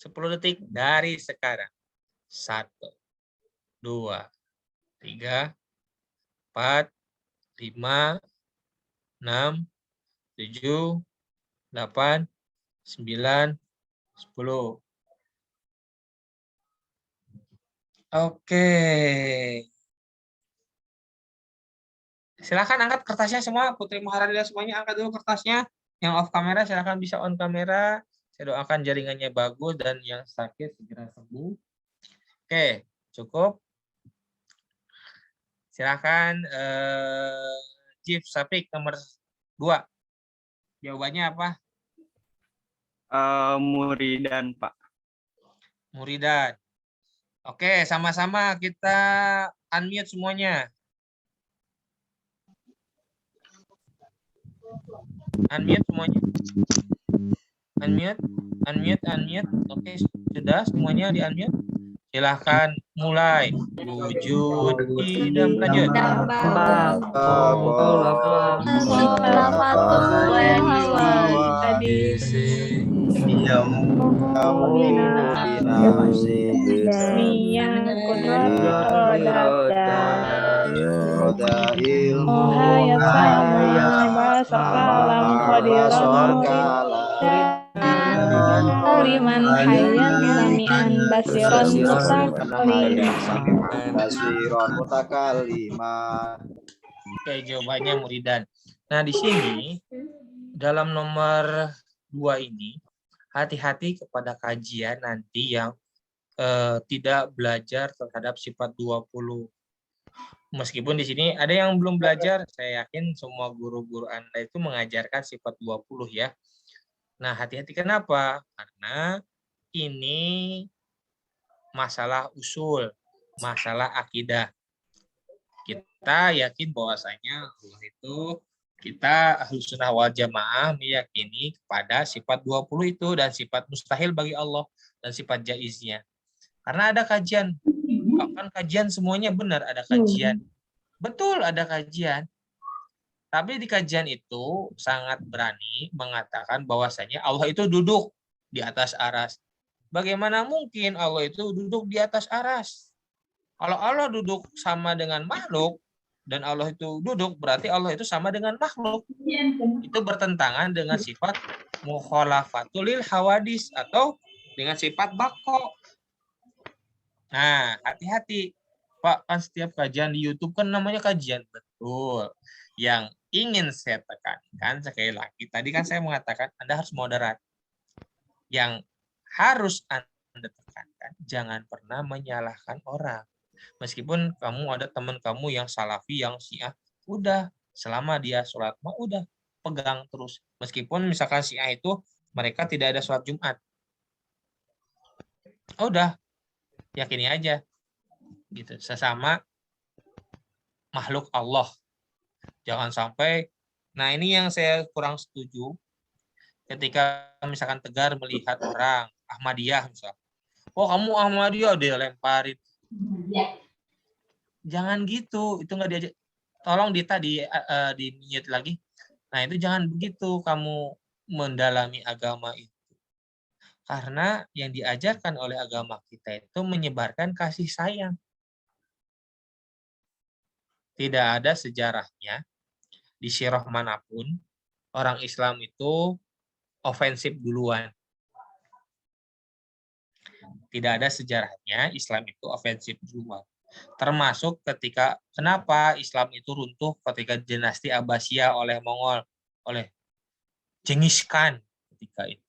10 detik dari sekarang. 1, 2, 3, 4, 5, 6, 7, 8, 9, 10. Oke. Silakan angkat kertasnya semua. Putri Maharani semuanya angkat dulu kertasnya. Yang off kamera silakan bisa on kamera. Saya doakan jaringannya bagus dan yang sakit segera sembuh. Oke, cukup. Silakan Chief Sapik nomor 2. Jawabannya apa? Muridan, Pak. Muridan. Oke, sama-sama kita unmute semuanya. Unmute semuanya. Unmute. Oke, sudah semuanya di unmute. Silahkan mulai. Wujud dan lanjut. Liman hayyan sami'an basiron mutakaliman. Oke, jawabannya Muridan. Nah, di sini dalam nomor 2 ini hati-hati kepada kajian nanti yang tidak belajar terhadap sifat 20. Meskipun di sini ada yang belum belajar, saya yakin semua guru-guru Anda itu mengajarkan sifat 20 ya. Nah, hati-hati kenapa? Karena ini masalah usul, masalah akidah. Kita yakin bahwasanya Allah itu, kita Ahlus Sunnah wal Jamaah meyakini kepada sifat 20 itu dan sifat mustahil bagi Allah dan sifat jaiznya. Karena ada kajian, kan kajian semuanya benar, ada kajian. Betul ada kajian. Tapi di kajian itu sangat berani mengatakan bahwasanya Allah itu duduk di atas aras. Bagaimana mungkin Allah itu duduk di atas aras? Kalau Allah duduk sama dengan makhluk, dan Allah itu duduk, berarti Allah itu sama dengan makhluk. Itu bertentangan dengan sifat mukhalafatulil hawadis, atau dengan sifat bako. Nah, hati-hati. Pak, kan setiap kajian di YouTube kan namanya kajian. Betul. Yang ingin saya tekankan, sekali lagi, tadi kan saya mengatakan Anda harus moderat. Yang harus Anda tekankan, jangan pernah menyalahkan orang. Meskipun kamu ada teman kamu yang salafi, yang syiah, udah, selama dia sholat, udah, pegang terus. Meskipun misalkan syiah itu, mereka tidak ada sholat Jumat. Udah, yakini aja. Gitu, sesama makhluk Allah. Jangan sampai, nah ini yang saya kurang setuju, ketika misalkan Tegar melihat orang, Ahmadiyah misalnya, oh kamu Ahmadiyah, dia lemparin. Jangan gitu, itu nggak diajak. Tolong di mute lagi. Nah itu jangan begitu kamu mendalami agama itu. Karena yang diajarkan oleh agama kita itu menyebarkan kasih sayang. Tidak ada sejarahnya di sirah manapun orang Islam itu ofensif duluan. Tidak ada sejarahnya Islam itu ofensif duluan. Termasuk ketika, kenapa Islam itu runtuh ketika dinasti Abbasiyah oleh Mongol, oleh Genghis Khan ketika itu.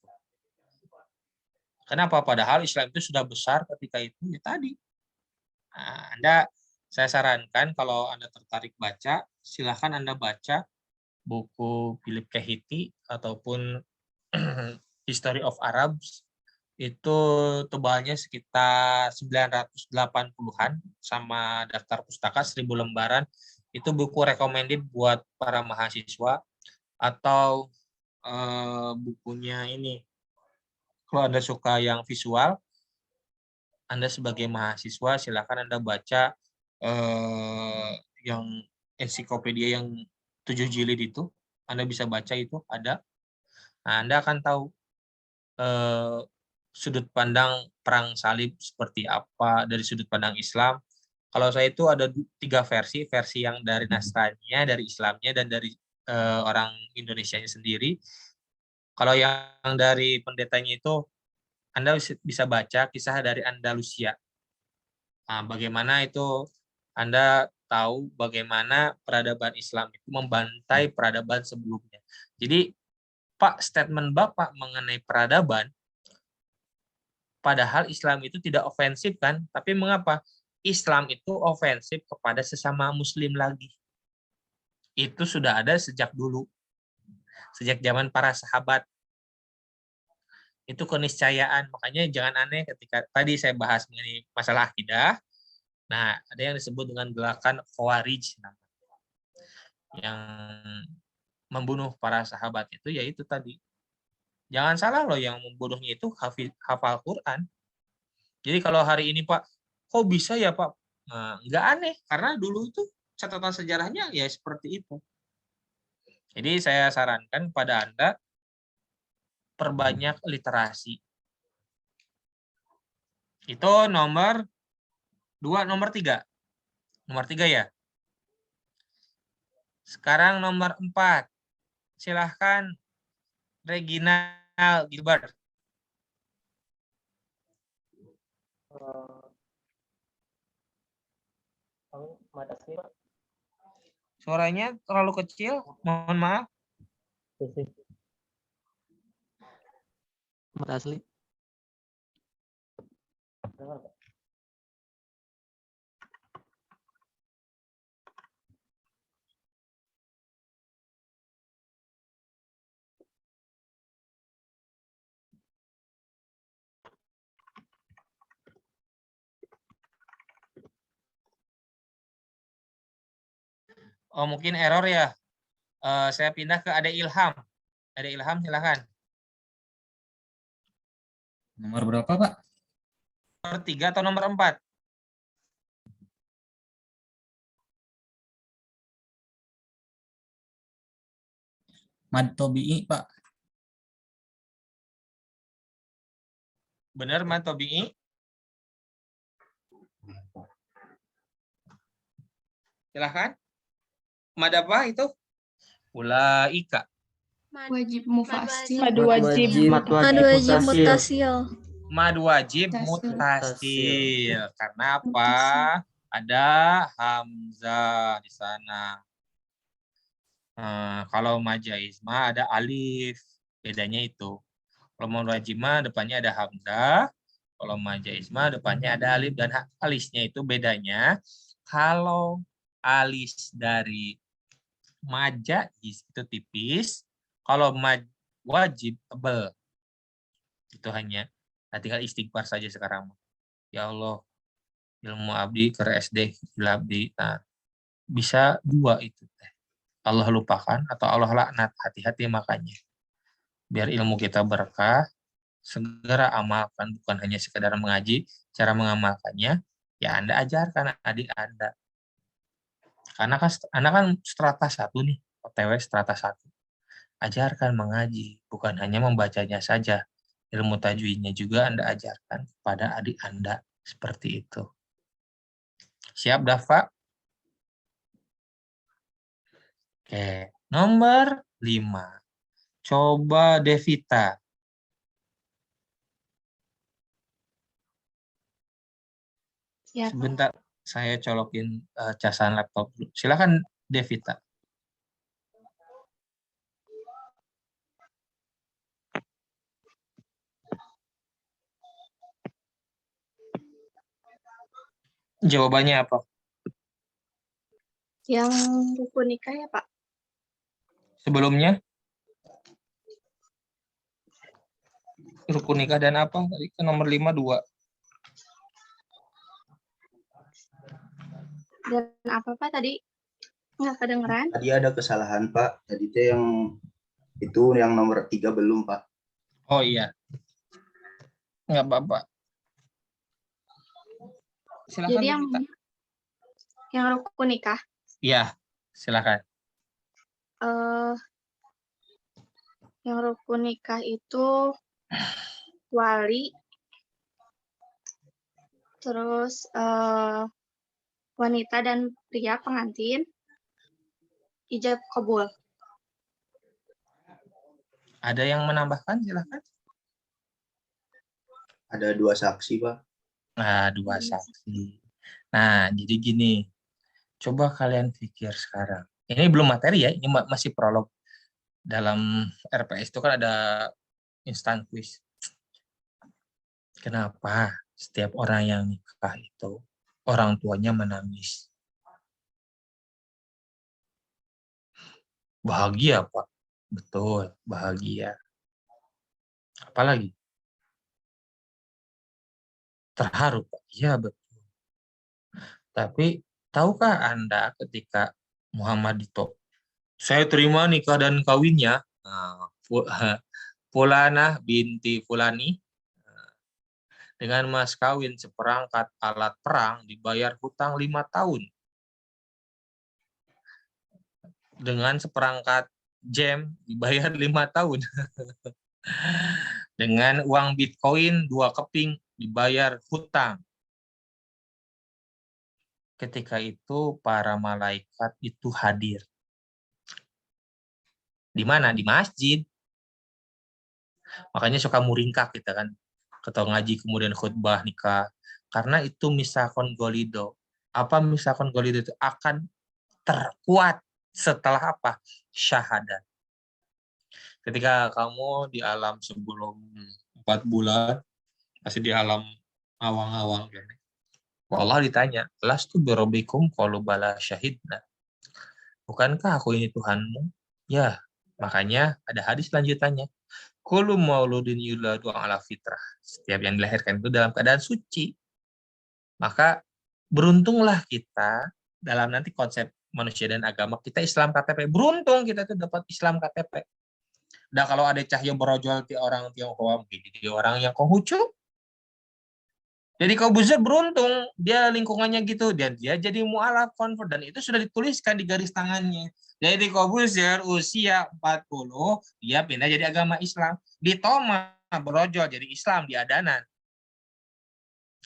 Kenapa? Padahal Islam itu sudah besar ketika itu, ya tadi. Nah, saya sarankan kalau Anda tertarik baca, silahkan Anda baca buku Philip K. Hitti ataupun History of Arabs. Itu tebalnya sekitar 980-an sama daftar pustaka 1000 lembaran. Itu buku recommended buat para mahasiswa. Atau bukunya ini, kalau Anda suka yang visual, Anda sebagai mahasiswa silakan Anda baca yang ensiklopedia yang 7 jilid itu. Anda bisa baca, itu ada. Nah, Anda akan tahu sudut pandang perang salib seperti apa dari sudut pandang Islam. Kalau saya itu ada 3 versi yang dari Nasraninya, dari Islamnya, dan dari orang Indonesianya sendiri. Kalau yang dari pendetanya itu, Anda bisa baca kisah dari Andalusia. Nah, bagaimana itu Anda tahu bagaimana peradaban Islam itu membantai peradaban sebelumnya. Jadi, Pak, statement Bapak mengenai peradaban, padahal Islam itu tidak ofensif kan? Tapi mengapa? Islam itu ofensif kepada sesama Muslim lagi. Itu sudah ada sejak dulu. Sejak zaman para sahabat. Itu keniscayaan. Makanya jangan aneh ketika tadi saya bahas mengenai masalah akidah. Nah, ada yang disebut dengan gerakan Khawarij. Yang membunuh para sahabat itu, yaitu tadi. Jangan salah loh, yang membunuhnya itu hafal Quran. Jadi kalau hari ini Pak, kok bisa ya Pak? Nah, nggak aneh, karena dulu itu catatan sejarahnya ya seperti itu. Jadi saya sarankan pada Anda, perbanyak literasi. Itu nomor 2, nomor 3. Nomor 3 ya. Sekarang nomor 4. Silahkan Regina Gilbert. Suaranya terlalu kecil, mohon maaf. Asli. Oh, mungkin error ya. Saya pindah ke Ade Ilham. Ade Ilham, silakan. Nomor berapa, Pak? Nomor 3 atau nomor 4? Mad Tobi'i, Pak. Benar, Mat Tobi'i? Silakan. Mad apa itu? Ulaika. Wajib mufasil. Madu wajib. Madu wajib mutasil. Mad wajib Mutasil. mutasil. Karena apa? Ada hamzah di sana. Kalau majaizma ada alif. Bedanya itu. Kalau mad wajib mah depannya ada hamzah. Kalau majaizma depannya ada alif. Dan alisnya itu bedanya. Kalau alis dari majaiz itu tipis. Kalau wajib tebal. Itu hanya. Nah, tinggal istighfar saja sekarang. Ya Allah, ilmu abdi ke SD abdi. Nah, bisa 2 itu. Allah lupakan atau Allah laknat. Hati-hati makanya. Biar ilmu kita berkah, segera amalkan. Bukan hanya sekedar mengaji, cara mengamalkannya, ya Anda ajarkan adik Anda. Karena kan Anda kan strata 1 nih, OTW strata 1. Ajarkan mengaji, bukan hanya membacanya saja. Ilmu tajwidnya juga Anda ajarkan kepada adik Anda. Seperti itu. Siap, Dafa? Oke, nomor 5. Coba Devita. Ya. Sebentar, saya colokin casan laptop dulu. Silakan, Devita. Jawabannya apa? Yang rukun nikah ya, Pak? Sebelumnya? Rukun nikah dan apa? Tadi kan nomor 5, 2. Dan apa, Pak, tadi? Nggak kedengeran? Tadi ada kesalahan, Pak. Tadi itu yang nomor 3 belum, Pak. Oh iya. Nggak apa-apa. Silakan, Jadi Devita. yang rukun nikah, Iya, silakan. yang rukun nikah itu wali, terus wanita dan pria pengantin, ijab kabul. Ada yang menambahkan? Silakan. Ada 2 saksi, Pak. Nah, 2 saksi. Nah, jadi gini. Coba kalian pikir sekarang. Ini belum materi ya, ini masih prolog. Dalam RPS itu kan ada instant quiz. Kenapa setiap orang yang nikah itu orang tuanya menangis? Bahagia, Pak. Betul, bahagia. Apalagi? Terharu, Pak. Iya, betul. Tapi tahukah Anda ketika Muhammad Dito, saya terima nikah dan kawinnya, Fulanah binti Fulani, dengan mas kawin seperangkat alat perang dibayar hutang 5 tahun. Dengan seperangkat jam dibayar 5 tahun. Dengan uang Bitcoin 2 keping dibayar hutang. Ketika itu para malaikat itu hadir. Di mana? Di masjid. Makanya suka muringkak kita kan. Ketua ngaji kemudian khutbah nikah. Karena itu misakon golido. Apa misakon golido itu akan terkuat setelah apa? Syahadat. Ketika kamu di alam sebelum 4 bulan, masih di alam awang-awang gini. Allah ditanya, lastu birabbikum qalu bala syahidna. Bukankah aku ini Tuhanmu? Ya, makanya ada hadis lanjutannya. Kullu mauludin yuladu ala fitrah. Setiap yang dilahirkan itu dalam keadaan suci. Maka beruntunglah kita dalam nanti konsep manusia dan agama kita Islam KTP. Beruntung kita itu dapat Islam KTP. Dan kalau ada cahaya berojol di orang Tionghoa, mungkin jadi orang yang Konghucu. Jadi Corbuzier beruntung, dia lingkungannya gitu, dan dia jadi mu'alaf convert, dan itu sudah dituliskan di garis tangannya. Jadi Corbuzier usia 40, dia pindah jadi agama Islam. Di Toma berojol jadi Islam di Adanan.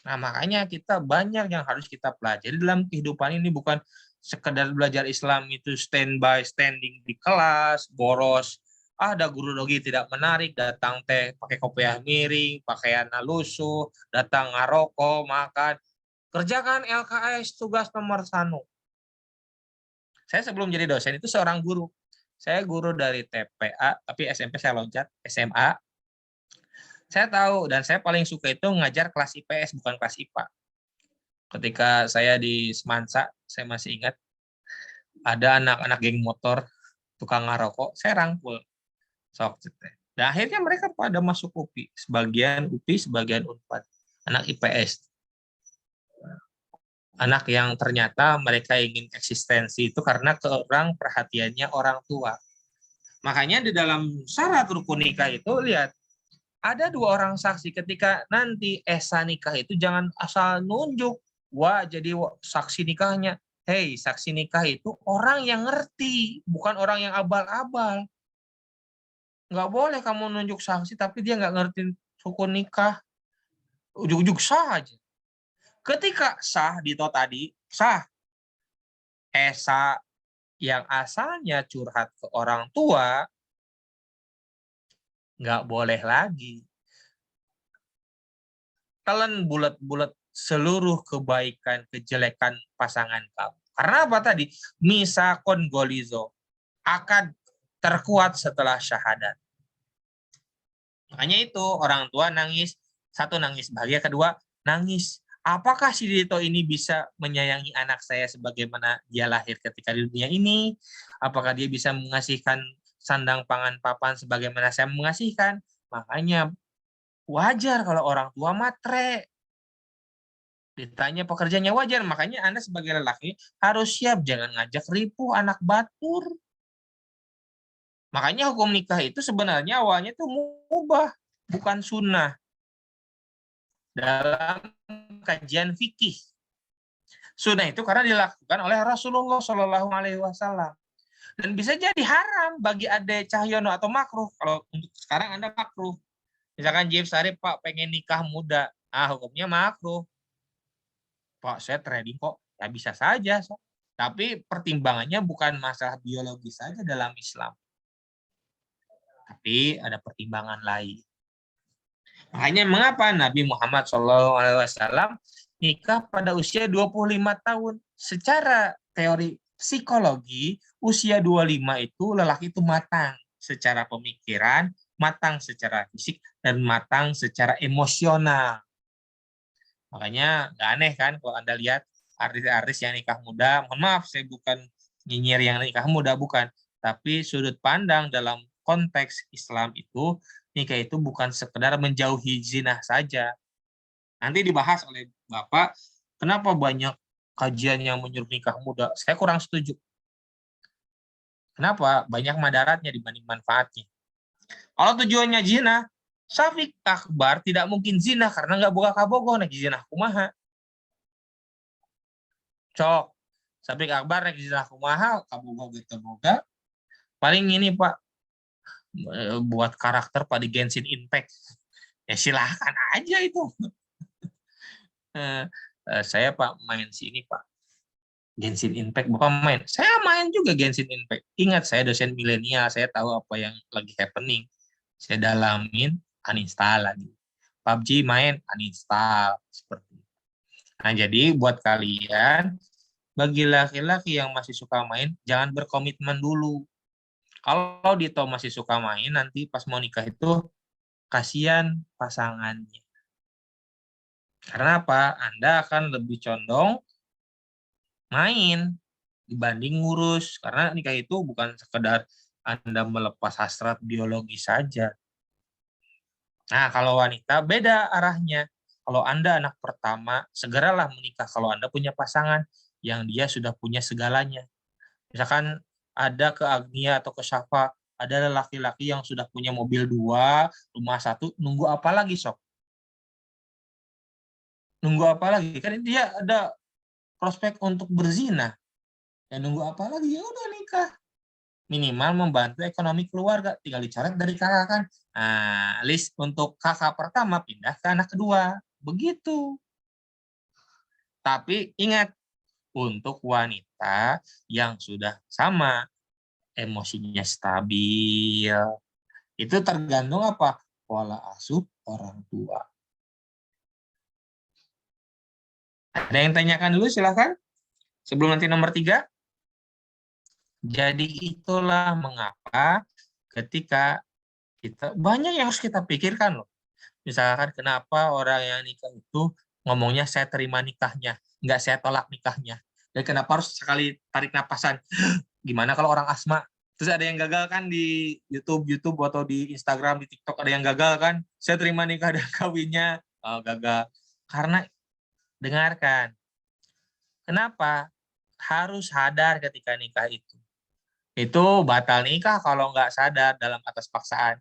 Nah, makanya kita banyak yang harus kita pelajari dalam kehidupan ini, bukan sekedar belajar Islam itu standing di kelas, boros. Ada guru dogi tidak menarik, datang teh pakai kopiah miring, pakaian lusuh, datang ngaroko, makan. Kerjakan LKS tugas nomor 1. Saya sebelum jadi dosen itu seorang guru. Saya guru dari TPA, tapi SMP saya loncat, SMA. Saya tahu, dan saya paling suka itu ngajar kelas IPS, bukan kelas IPA. Ketika saya di Semansa, saya masih ingat, ada anak-anak geng motor, tukang ngarokok, saya rangkul. Dan akhirnya mereka pada masuk UPI, sebagian UPI, sebagian Unpad, anak IPS. Anak yang ternyata mereka ingin eksistensi itu karena kurang perhatiannya orang tua. Makanya di dalam syarat rukun nikah itu lihat, ada 2 orang saksi. Ketika nanti esa nikah itu jangan asal nunjuk, wah jadi saksi nikahnya. Hei, saksi nikah itu orang yang ngerti, bukan orang yang abal-abal. Nggak boleh kamu nunjuk saksi tapi dia nggak ngerti rukun nikah. Ujuk-ujuk sah aja. Ketika sah Dito tadi, sah. Esa yang asalnya curhat ke orang tua, nggak boleh lagi. Telan bulat-bulat seluruh kebaikan, kejelekan pasangan kamu. Karena apa tadi? Misakon golizo. Akad terkuat setelah syahadat. Makanya itu orang tua nangis, 1 nangis bahagia, 2 nangis. Apakah si Dito ini bisa menyayangi anak saya sebagaimana dia lahir ketika di dunia ini? Apakah dia bisa mengasihkan sandang pangan papan sebagaimana saya mengasihkan? Makanya wajar kalau orang tua matre. Ditanya pekerjaannya wajar, makanya Anda sebagai lelaki harus siap, jangan ngajak ripuh anak batur. Makanya hukum nikah itu sebenarnya awalnya itu mubah, bukan sunnah. Dalam kajian fikih. Sunnah itu karena dilakukan oleh Rasulullah Shallallahu Alaihi Wasallam. Dan bisa jadi haram bagi Ade Cahyono atau makruh. Kalau untuk sekarang Anda makruh. Misalkan Jeff Sarip, Pak pengen nikah muda. Hukumnya makruh. Pak saya trading kok. Ya bisa saja. Tapi pertimbangannya bukan masalah biologis saja dalam Islam. Tapi ada pertimbangan lain. Makanya mengapa Nabi Muhammad SAW nikah pada usia 25 tahun? Secara teori psikologi, usia 25 itu lelaki itu matang secara pemikiran, matang secara fisik, dan matang secara emosional. Makanya nggak aneh kan kalau Anda lihat artis-artis yang nikah muda, mohon maaf saya bukan nyinyir yang nikah muda, bukan. Tapi sudut pandang dalam konteks Islam itu, nikah itu bukan sekedar menjauhi zina saja. Nanti dibahas oleh Bapak, kenapa banyak kajian yang menyuruh nikah muda. Saya kurang setuju. Kenapa? Banyak madaratnya dibanding manfaatnya. Kalau tujuannya zina, Syafiq Akbar tidak mungkin zina karena nggak buka kabogoh, nek zina kumaha. Cok, Syafiq Akbar nek zina kumaha, kabogoh gitu boga. Paling ini Pak, buat karakter Pak di Genshin Impact. Ya silahkan aja itu. Saya Pak main sini Pak. Genshin Impact bukan main. Saya main juga Genshin Impact. Ingat saya dosen milenial, saya tahu apa yang lagi happening. Saya dalamin, uninstall lagi. PUBG main, uninstall seperti itu. Nah, jadi buat kalian bagi laki-laki yang masih suka main, jangan berkomitmen dulu. Kalau Dito masih suka main, nanti pas mau nikah itu kasihan pasangannya. Karena apa? Anda akan lebih condong main dibanding ngurus. Karena nikah itu bukan sekedar Anda melepas hasrat biologi saja. Nah, kalau wanita beda arahnya. Kalau Anda anak pertama, segeralah menikah kalau Anda punya pasangan yang dia sudah punya segalanya. Misalkan ada ke Agnia atau ke Syafa, ada laki-laki yang sudah punya mobil 2, rumah 1, nunggu apa lagi, Sob? Nunggu apa lagi? Kan dia ada prospek untuk berzina. Ya nunggu apa lagi? Ya udah nikah. Minimal membantu ekonomi keluarga, tinggal dicoret dari kakak kan. Nah, list untuk kakak pertama pindah ke anak kedua. Begitu. Tapi ingat, untuk wanita yang sudah sama, emosinya stabil, itu tergantung apa? Pola asuh orang tua. Ada yang tanyakan dulu, silahkan. Sebelum nanti nomor 3. Jadi itulah mengapa ketika kita, banyak yang harus kita pikirkan loh. Misalkan kenapa orang yang nikah itu ngomongnya saya terima nikahnya, nggak saya tolak nikahnya. Dan kenapa harus sekali tarik napasan? Gimana kalau orang asma? Terus ada yang gagal kan di YouTube atau di Instagram, di TikTok ada yang gagal kan? Saya terima nikah dan kawinnya gagal. Karena dengarkan, kenapa harus sadar ketika nikah itu? Itu batal nikah kalau nggak sadar dalam atas paksaan.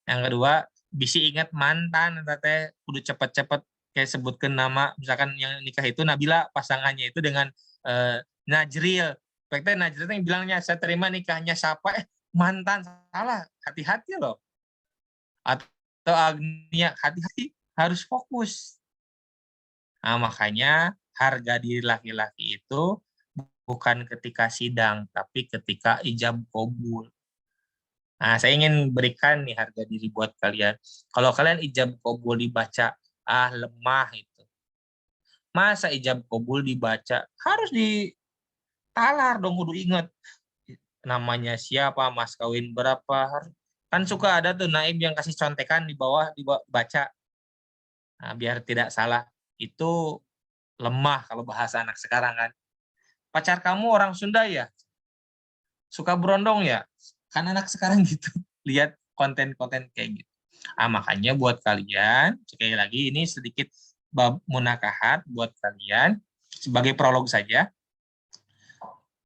Yang kedua, bisi ingat mantan, teteh kudu cepet-cepet kayak sebutkan nama, misalkan yang nikah itu Nabila, pasangannya itu dengan Najril. Berarti Najril yang bilangnya saya terima nikahnya siapa? Mantan, salah, hati-hati loh. Atau Agnia, hati-hati, harus fokus. Nah, makanya harga diri laki-laki itu bukan ketika sidang, tapi ketika ijab qabul. Nah, saya ingin berikan nih harga diri buat kalian. Kalau kalian ijab qabul dibaca, lemah itu. Masa ijab qabul dibaca? Harus ditalar dong, kudu ingat. Namanya siapa, mas kawin berapa. Kan suka ada tuh naib yang kasih contekan di bawah dibaca. Nah, biar tidak salah. Itu lemah kalau bahasa anak sekarang kan. Pacar kamu orang Sunda ya? Suka berondong ya? Kan anak sekarang gitu. Lihat konten-konten kayak gitu. Makanya buat kalian, sekali lagi ini sedikit bab munakahat buat kalian, sebagai prolog saja.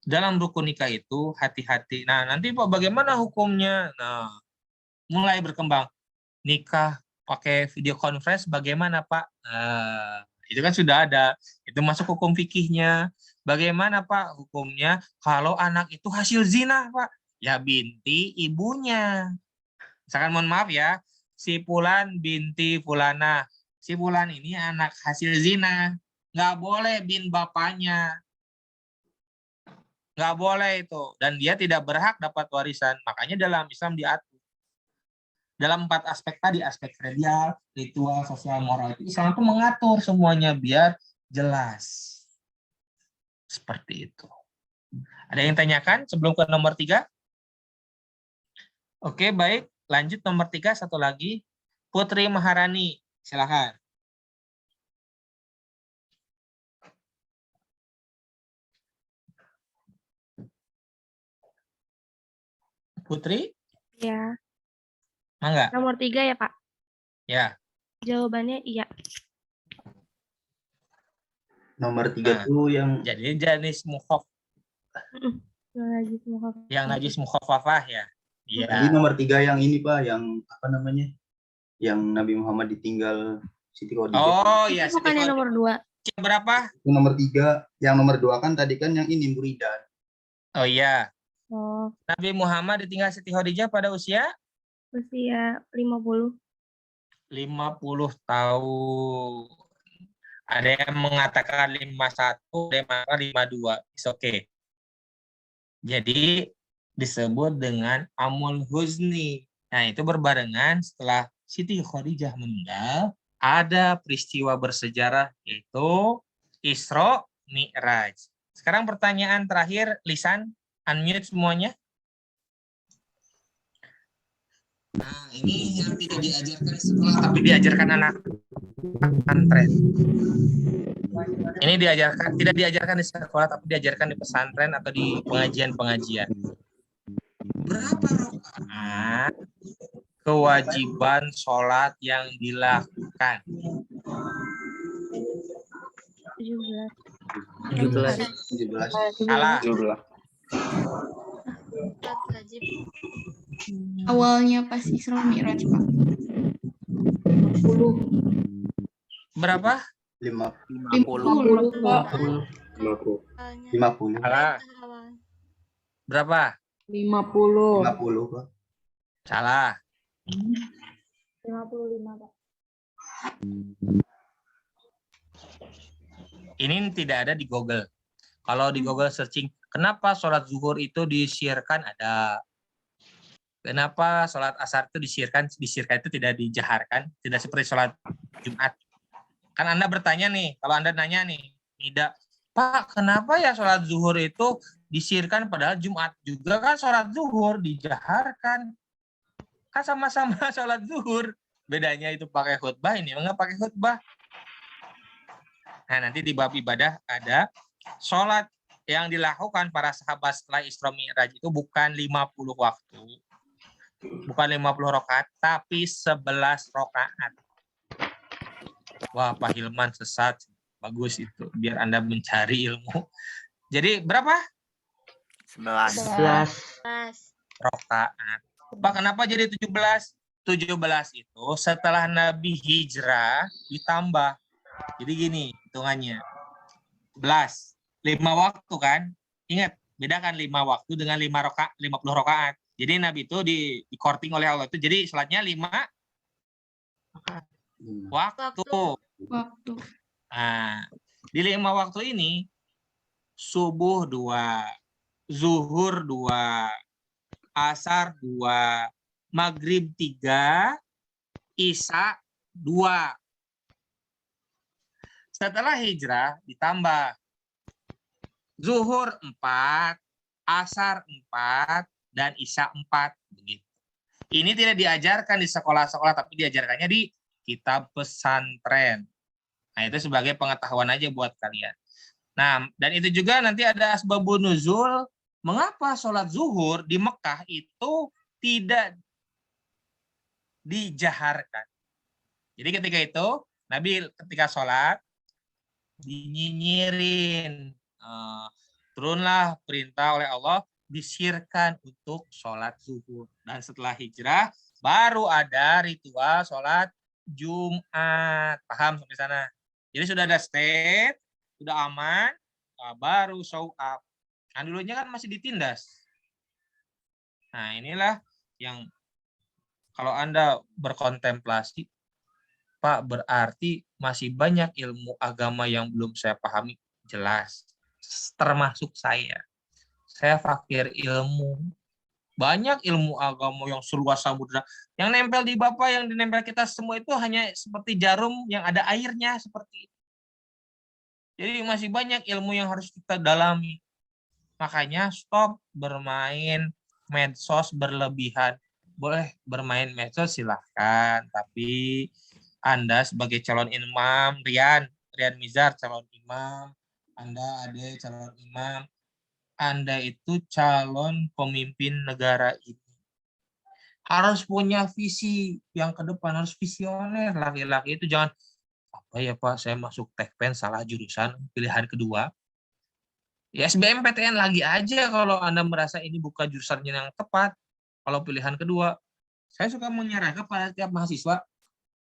Dalam rukun nikah itu hati-hati. Nah, nanti Pak bagaimana hukumnya? Nah, mulai berkembang. Nikah pakai video conference bagaimana Pak? Itu kan sudah ada. Itu masuk hukum fikihnya. Bagaimana Pak hukumnya kalau anak itu hasil zina Pak? Ya binti ibunya. Misalkan mohon maaf ya, si Fulan binti Fulana. Si Fulan ini anak hasil zina. Nggak boleh bin bapaknya. Nggak boleh itu. Dan dia tidak berhak dapat warisan. Makanya dalam Islam diatur. Dalam 4 aspek tadi, aspek kredial, ritual, sosial, moral, itu Islam itu mengatur semuanya biar jelas. Seperti itu. Ada yang tanyakan sebelum ke nomor 3? Oke, baik. Lanjut nomor 3, satu lagi. Putri Maharani. Silakan. Putri? Ya. Mangga? Nomor 3 ya, Pak? Ya. Jawabannya iya. Nomor 3 tuh yang Jadi jenis mukhaf. Yang najis mukhafafah ya. Iya. tadi nomor 3 yang ini Pak, yang apa namanya? Yang Nabi Muhammad ditinggal Siti Khadijah. Oh iya. Itu bukannya nomor 2. Berapa? Itu nomor 3. Yang nomor 2 kan tadi kan yang ini Muridan. Oh iya. Oh, Nabi Muhammad ditinggal Siti Khadijah pada usia usia 50. 50 tahun. Ada yang mengatakan 51, ada yang mengatakan 52. It's okay. Jadi disebut dengan Amul Huzni. Nah, itu berbarengan setelah Siti Khadijah meninggal, ada peristiwa bersejarah yaitu Isra Mi'raj. Sekarang pertanyaan terakhir, Lisan, unmute semuanya. Nah, ini yang tidak diajarkan di sekolah, tapi diajarkan anak pesantren. Ini tidak diajarkan di sekolah, tapi diajarkan di pesantren atau di pengajian-pengajian. Berapa rakaat kewajiban sholat yang dilakukan? 17. 17. Salah. Wajib. Awalnya pas Isra Mi'raj, Pak. Berapa? 50, Pak. Awalnya. 50. Salah. Awal. Berapa? 50. 50, Pak. Salah. 55, Pak. Ini tidak ada di Google. Kalau di Google searching, kenapa sholat zuhur itu disyiarkan, ada. Kenapa sholat asar itu disyiarkan itu tidak dijaharkan, tidak seperti sholat Jumat. Kan Anda bertanya nih, kalau Anda nanya nih, tidak, Pak, kenapa ya sholat zuhur itu disyiarkan padahal Jumat juga kan sholat zuhur dijaharkan. Kan sama-sama sholat zuhur. Bedanya itu pakai khutbah, ini enggak pakai khutbah. Nah, nanti di bab ibadah ada sholat yang dilakukan para sahabat setelah Isra Mi'raj itu bukan 50 waktu. Bukan 50 rakaat, tapi 11 rakaat. Wah, Pak Hilman sesat. Bagus itu, biar Anda mencari ilmu. Jadi berapa? 11. Rakaat. Pak, kenapa jadi 17? 17 itu setelah Nabi hijrah ditambah. Jadi gini hitungannya. 11. 5 waktu kan? Ingat, bedakan 5 waktu dengan 50 rakaat. Jadi Nabi itu di courting oleh Allah itu jadi salatnya 5 waktu. Nah, di 5 waktu ini subuh 2, zuhur 2, asar 2, maghrib 3, isya 2. Setelah hijrah ditambah zuhur 4, asar 4, dan isya 4. Begitu. Ini tidak diajarkan di sekolah-sekolah, tapi diajarkannya di kitab pesantren. Nah, itu sebagai pengetahuan aja buat kalian. Nah, dan itu juga nanti ada asbabun nuzul, mengapa sholat zuhur di Mekah itu tidak dijaharkan. Jadi ketika itu, Nabi ketika sholat, dinyinyirin. Turunlah perintah oleh Allah, disyiarkan untuk sholat zuhur. Dan setelah hijrah, baru ada ritual sholat Jumat. Paham sampai sana? Jadi sudah ada state, sudah aman, baru show up. Nah, dulunya kan masih ditindas. Nah, inilah yang kalau Anda berkontemplasi, Pak, berarti masih banyak ilmu agama yang belum saya pahami. Jelas. Termasuk saya. Saya fakir ilmu. Banyak ilmu agama yang seluas samudra. Yang nempel di Bapak, yang dinempel kita semua itu hanya seperti jarum yang ada airnya. Seperti itu. Jadi masih banyak ilmu yang harus kita dalami. Makanya stop bermain medsos berlebihan. Boleh bermain medsos silahkan. Tapi Anda sebagai calon imam, Rian Mizar calon imam, Anda ada calon imam, Anda itu calon pemimpin negara ini. Harus punya visi yang ke depan, harus visioner. Laki-laki itu jangan, apa ya Pak, saya masuk Tekpen salah jurusan, pilihan kedua. Ya SBMPTN lagi aja kalau Anda merasa ini bukan jurusannya yang tepat. Kalau pilihan kedua, saya suka menyarankan kepada setiap mahasiswa,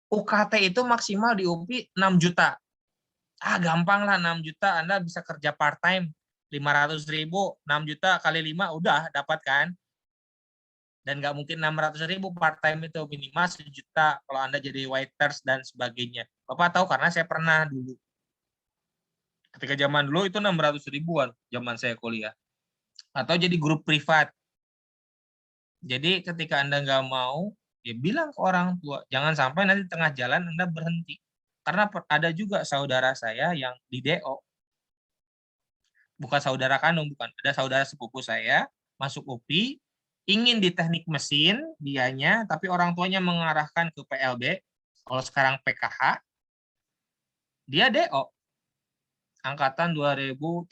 UKT itu maksimal di UPI 6 juta. Gampang lah 6 juta, Anda bisa kerja part-time. 500.000, 6 juta kali 5, udah dapat kan? Dan nggak mungkin 600.000 part-time itu, minimal 1 juta kalau Anda jadi waiters dan sebagainya. Bapak tahu karena saya pernah dulu. Ketika zaman dulu itu 600 ribuan, zaman saya kuliah. Atau jadi grup privat. Jadi ketika Anda nggak mau, ya bilang ke orang tua. Jangan sampai nanti tengah jalan Anda berhenti. Karena ada juga saudara saya yang di DO. bukan saudara kandung, bukan. Ada saudara sepupu saya masuk UPI, ingin di teknik mesin dianya, tapi orang tuanya mengarahkan ke PLB, kalau sekarang PKH, dia DO, angkatan 2013.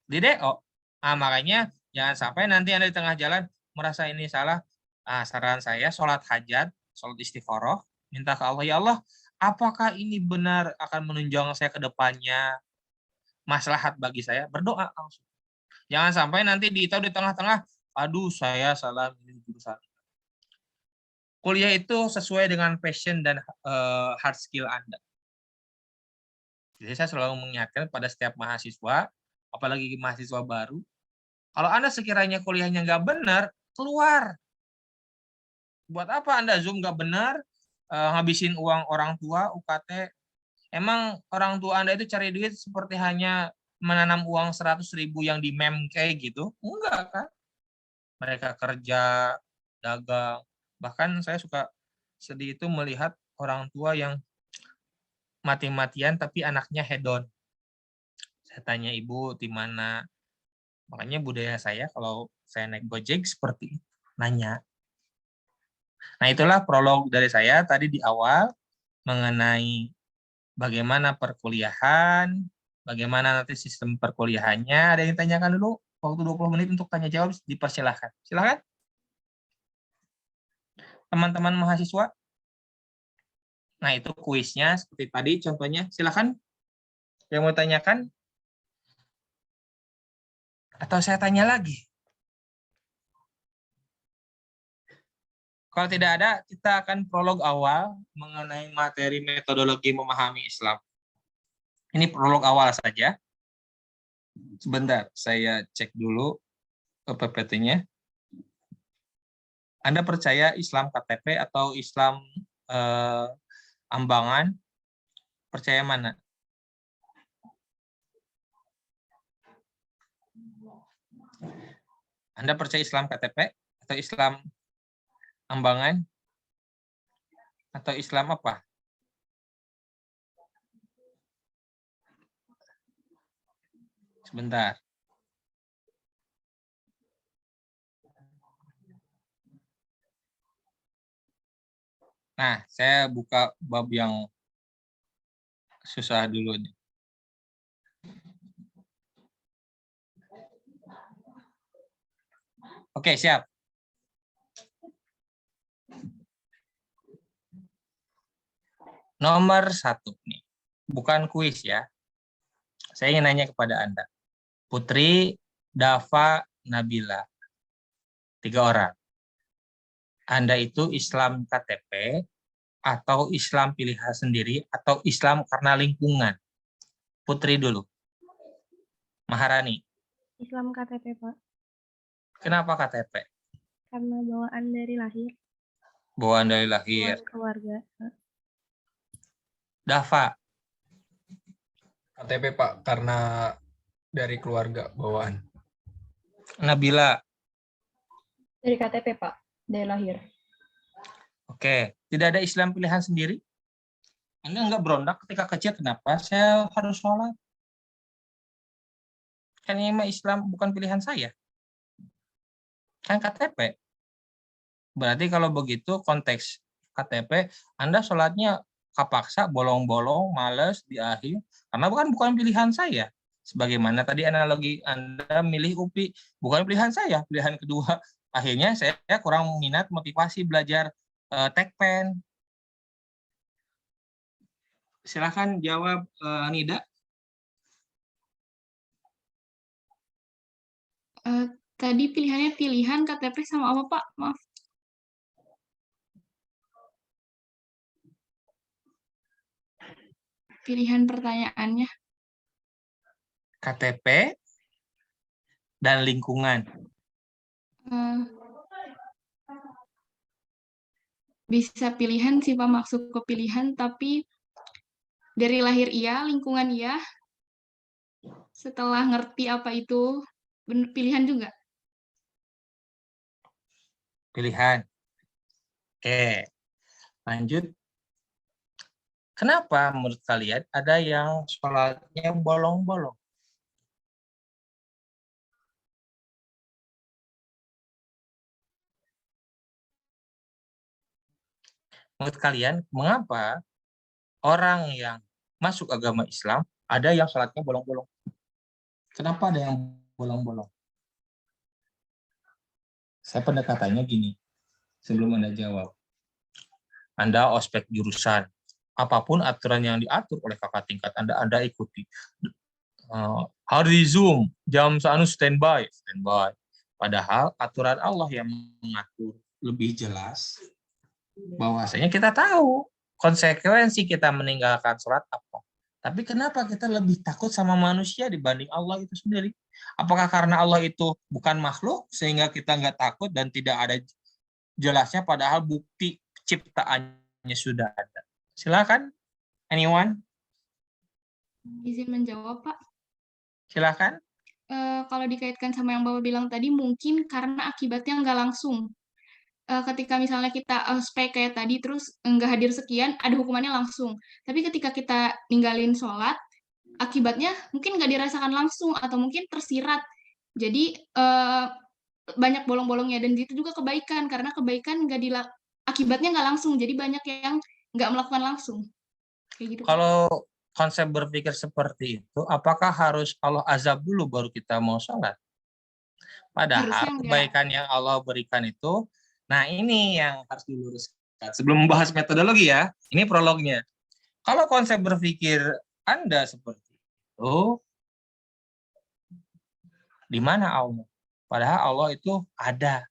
Di DO. Nah, makanya jangan sampai nanti Anda di tengah jalan merasa ini salah. Saran saya, sholat hajat, sholat istikharah, minta ke Allah, ya Allah, apakah ini benar akan menunjang saya ke depannya, maslahat bagi saya? Berdoa langsung. Jangan sampai nanti di tengah-tengah, aduh saya salah milih jurusan. Kuliah itu sesuai dengan passion dan hard skill Anda. Jadi saya selalu mengingatkan pada setiap mahasiswa, apalagi mahasiswa baru, kalau Anda sekiranya kuliahnya nggak benar, keluar. Buat apa Anda Zoom nggak benar, ngabisin uang orang tua, UKT. Emang orang tua Anda itu cari duit seperti hanya menanam uang 100.000 yang di meme kayak gitu? Enggak kan? Mereka kerja, dagang. Bahkan saya suka sedih itu melihat orang tua yang mati-matian tapi anaknya hedon. Saya tanya, ibu di mana? Makanya budaya saya kalau saya naik Gojek seperti itu, nanya. Nah, itulah prolog dari saya tadi di awal mengenai bagaimana perkuliahan, bagaimana nanti sistem perkuliahannya. Ada yang tanyakan dulu? Waktu 20 menit untuk tanya jawab, dipersilahkan. Silahkan. Teman-teman mahasiswa. Nah, itu kuisnya seperti tadi contohnya. Silahkan. Yang mau tanyakan? Atau saya tanya lagi? Kalau tidak ada, kita akan prolog awal mengenai materi metodologi memahami Islam. Ini prolog awal saja. Sebentar, saya cek dulu PPT-nya. Anda percaya Islam KTP atau Islam Ambangan? Percaya mana? Anda percaya Islam KTP atau Islam Ambangan? Atau Islam apa? Sebentar. Nah, saya buka bab yang susah dulu nih. Oke, siap. Nomor 1 nih. Bukan kuis ya. Saya ingin nanya kepada Anda. Putri, Dava, Nabila. 3 orang. Anda itu Islam KTP atau Islam pilihan sendiri atau Islam karena lingkungan? Putri dulu. Maharani. Islam KTP, Pak. Kenapa KTP? Karena bawaan dari lahir. Bawaan dari lahir. Bawaan keluarga. Dava. KTP Pak, karena dari keluarga bawaan. Nabila. Dari KTP, Pak. Dari lahir. Oke. Tidak ada Islam pilihan sendiri? Anda enggak berontak ketika kecil, kenapa saya harus sholat? Kan ini mah Islam bukan pilihan saya. Kan KTP. Berarti kalau begitu konteks KTP, Anda sholatnya kapaksa, bolong-bolong, males di akhir, karena bukan pilihan saya. Sebagaimana tadi analogi Anda milih UPI, bukan pilihan saya, pilihan kedua. Akhirnya saya kurang minat motivasi belajar Tekpen. Silakan jawab, Nida. Tadi pilihannya pilihan KTP sama apa, Pak? Maaf. Pilihan pertanyaannya. KTP dan lingkungan. Bisa pilihan sih, Pak, maksud ke pilihan, tapi dari lahir iya, lingkungan iya. Setelah ngerti apa itu, pilihan juga. Pilihan. Oke. Lanjut. Kenapa menurut kalian ada yang sholatnya bolong-bolong? Menurut kalian, mengapa orang yang masuk agama Islam ada yang sholatnya bolong-bolong? Kenapa ada yang bolong-bolong? Saya pendekatannya gini, sebelum Anda jawab. Anda ospek jurusan, apapun aturan yang diatur oleh kakak tingkat Anda ikuti. Hari Zoom, jam sanu standby. Padahal aturan Allah yang mengatur lebih jelas bahwasanya kita tahu konsekuensi kita meninggalkan sholat apa. Tapi kenapa kita lebih takut sama manusia dibanding Allah itu sendiri? Apakah karena Allah itu bukan makhluk sehingga kita nggak takut dan tidak ada jelasnya padahal bukti ciptaannya sudah ada? Silakan, anyone? Izin menjawab, Pak. Silakan. Kalau dikaitkan sama yang Bapak bilang tadi, mungkin karena akibatnya nggak langsung. Ketika misalnya kita ospek kayak tadi, terus nggak hadir sekian, ada hukumannya langsung. Tapi ketika kita ninggalin sholat, akibatnya mungkin nggak dirasakan langsung, atau mungkin tersirat. Jadi, banyak bolong-bolongnya, dan itu juga kebaikan, karena kebaikan akibatnya nggak langsung, jadi banyak yang nggak melakukan langsung. Kayak gitu. Kalau konsep berpikir seperti itu, apakah harus Allah azab dulu baru kita mau sholat? Padahal kebaikan yang Allah berikan itu, nah ini yang harus diluruskan. Sebelum membahas metodologi ya, ini prolognya. Kalau konsep berpikir Anda seperti itu, di mana Allah? Padahal Allah itu ada.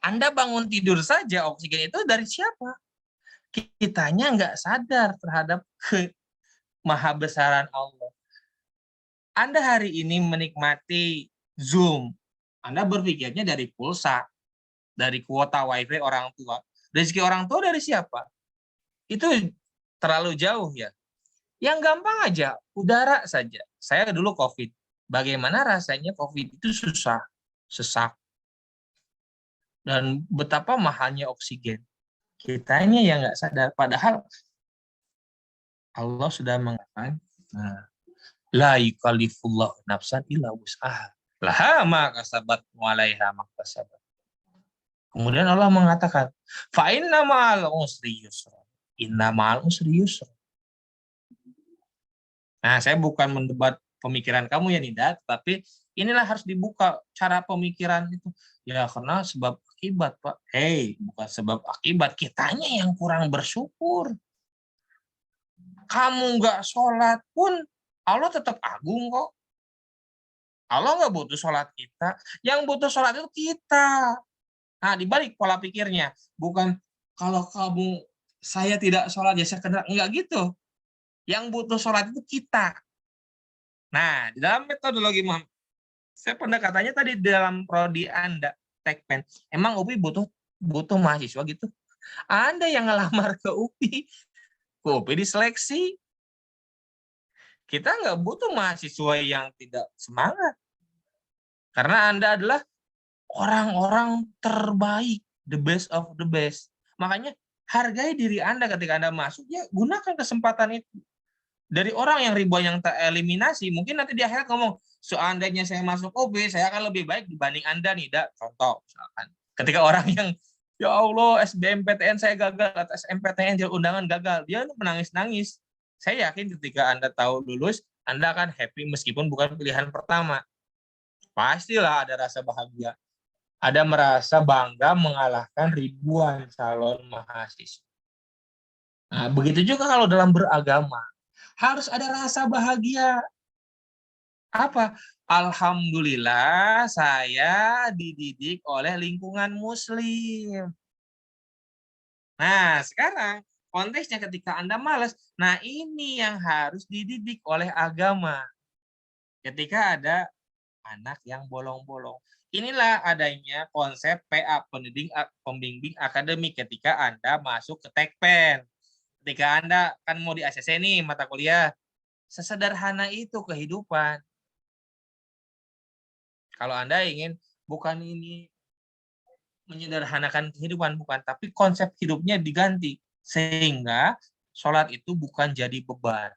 Anda bangun tidur saja, oksigen itu dari siapa? Kitanya nggak sadar terhadap maha besaran Allah. Anda hari ini menikmati Zoom, Anda berpikirnya dari pulsa, dari kuota wifi orang tua. Rezeki orang tua dari siapa? Itu terlalu jauh ya. Yang gampang aja, udara saja. Saya dulu COVID. Bagaimana rasanya COVID itu susah, sesak. Dan betapa mahalnya oksigen. Kitanya yang nggak sadar. Padahal Allah sudah mengatakan, la yukallifullahu nafsan illa wus'aha. Laha ma kasabat wa 'alaiha ma kasabat. Kemudian Allah mengatakan, fa inna ma'al usri yusra. Inna ma'al usri yusra. Nah, saya bukan mendebat pemikiran kamu ya Nida, tapi inilah harus dibuka cara pemikiran itu. Ya karena sebab akibat, Pak. Bukan sebab akibat, kitanya yang kurang bersyukur. Kamu nggak sholat pun Allah tetap agung kok. Allah nggak butuh sholat kita. Yang butuh sholat itu kita. Nah, dibalik pola pikirnya. Bukan kalau saya tidak sholat, ya saya kena. Enggak gitu. Yang butuh sholat itu kita. Nah, di dalam metodologi saya pendekatannya tadi dalam prodi Anda, Tekpen. Emang UPI butuh mahasiswa gitu? Anda yang ngelamar ke UPI. Ke UPI diseleksi. Kita nggak butuh mahasiswa yang tidak semangat. Karena Anda adalah orang-orang terbaik, the best of the best. Makanya hargai diri Anda ketika Anda masuk, ya gunakan kesempatan itu. Dari orang yang ribuan yang tereliminasi, mungkin nanti di akhirat ngomong, seandainya saya masuk OB, saya akan lebih baik dibanding Anda nih, contoh misalkan. Ketika orang yang, ya Allah, SBMPTN saya gagal, atau SMPTN jalur undangan gagal, dia menangis-nangis. Saya yakin ketika Anda tahu lulus, Anda akan happy meskipun bukan pilihan pertama. Pastilah ada rasa bahagia. Ada merasa bangga mengalahkan ribuan calon mahasiswa. Nah, begitu juga kalau dalam beragama. Harus ada rasa bahagia. Apa? Alhamdulillah saya dididik oleh lingkungan muslim. Nah, sekarang konteksnya ketika Anda malas, nah ini yang harus dididik oleh agama. Ketika ada anak yang bolong-bolong. Inilah adanya konsep PA, pembimbing akademik, ketika Anda masuk ke Tekpen. Ketika Anda kan mau di ACC nih, mata kuliah. Sesederhana itu kehidupan. Kalau Anda ingin, bukan ini menyederhanakan kehidupan, bukan. Tapi konsep hidupnya diganti. Sehingga sholat itu bukan jadi beban.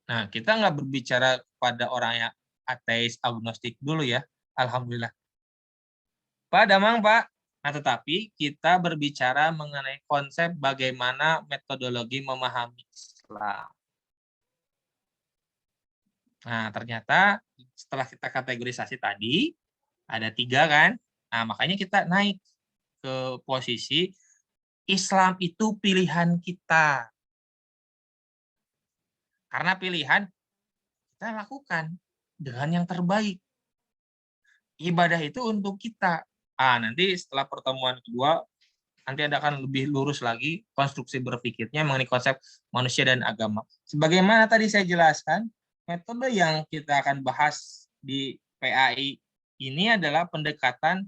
Nah, kita nggak berbicara pada orang yang ateis, agnostik dulu ya. Alhamdulillah. Pak Damang, Pak. Nah, tetapi kita berbicara mengenai konsep bagaimana metodologi memahami Islam. Nah, ternyata setelah kita kategorisasi tadi, ada 3 kan? Nah, makanya kita naik ke posisi Islam itu pilihan kita. Karena pilihan kita lakukan dengan yang terbaik. Ibadah itu untuk kita. Nanti setelah pertemuan kedua, nanti Anda akan lebih lurus lagi konstruksi berpikirnya mengenai konsep manusia dan agama. Sebagaimana tadi saya jelaskan, metode yang kita akan bahas di PAI ini adalah pendekatan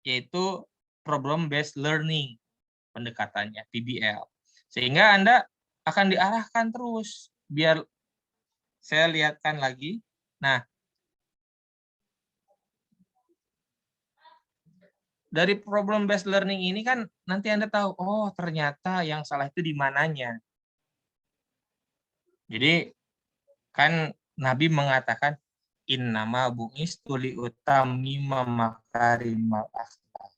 yaitu problem based learning pendekatannya, PBL. Sehingga Anda akan diarahkan terus. Biar saya lihatkan lagi. Nah, dari problem based learning ini kan nanti Anda tahu, oh ternyata yang salah itu di mananya. Jadi kan Nabi mengatakan innama bu'istu liutammima makarimal akhlaq.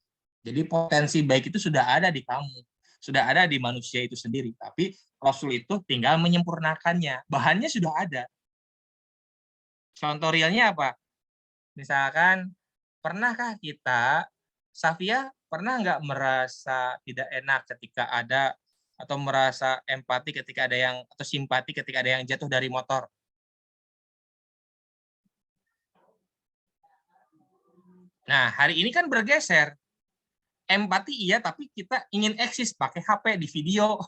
Jadi potensi baik itu sudah ada di kamu, sudah ada di manusia itu sendiri, tapi Rasul itu tinggal menyempurnakannya. Bahannya sudah ada. Contoh realnya apa? Misalkan, pernahkah kita, Safia, pernah nggak merasa tidak enak ketika ada, atau merasa empati ketika ada yang, atau simpati ketika ada yang jatuh dari motor? Nah, hari ini kan bergeser. Empati iya, tapi kita ingin eksis pakai HP di video.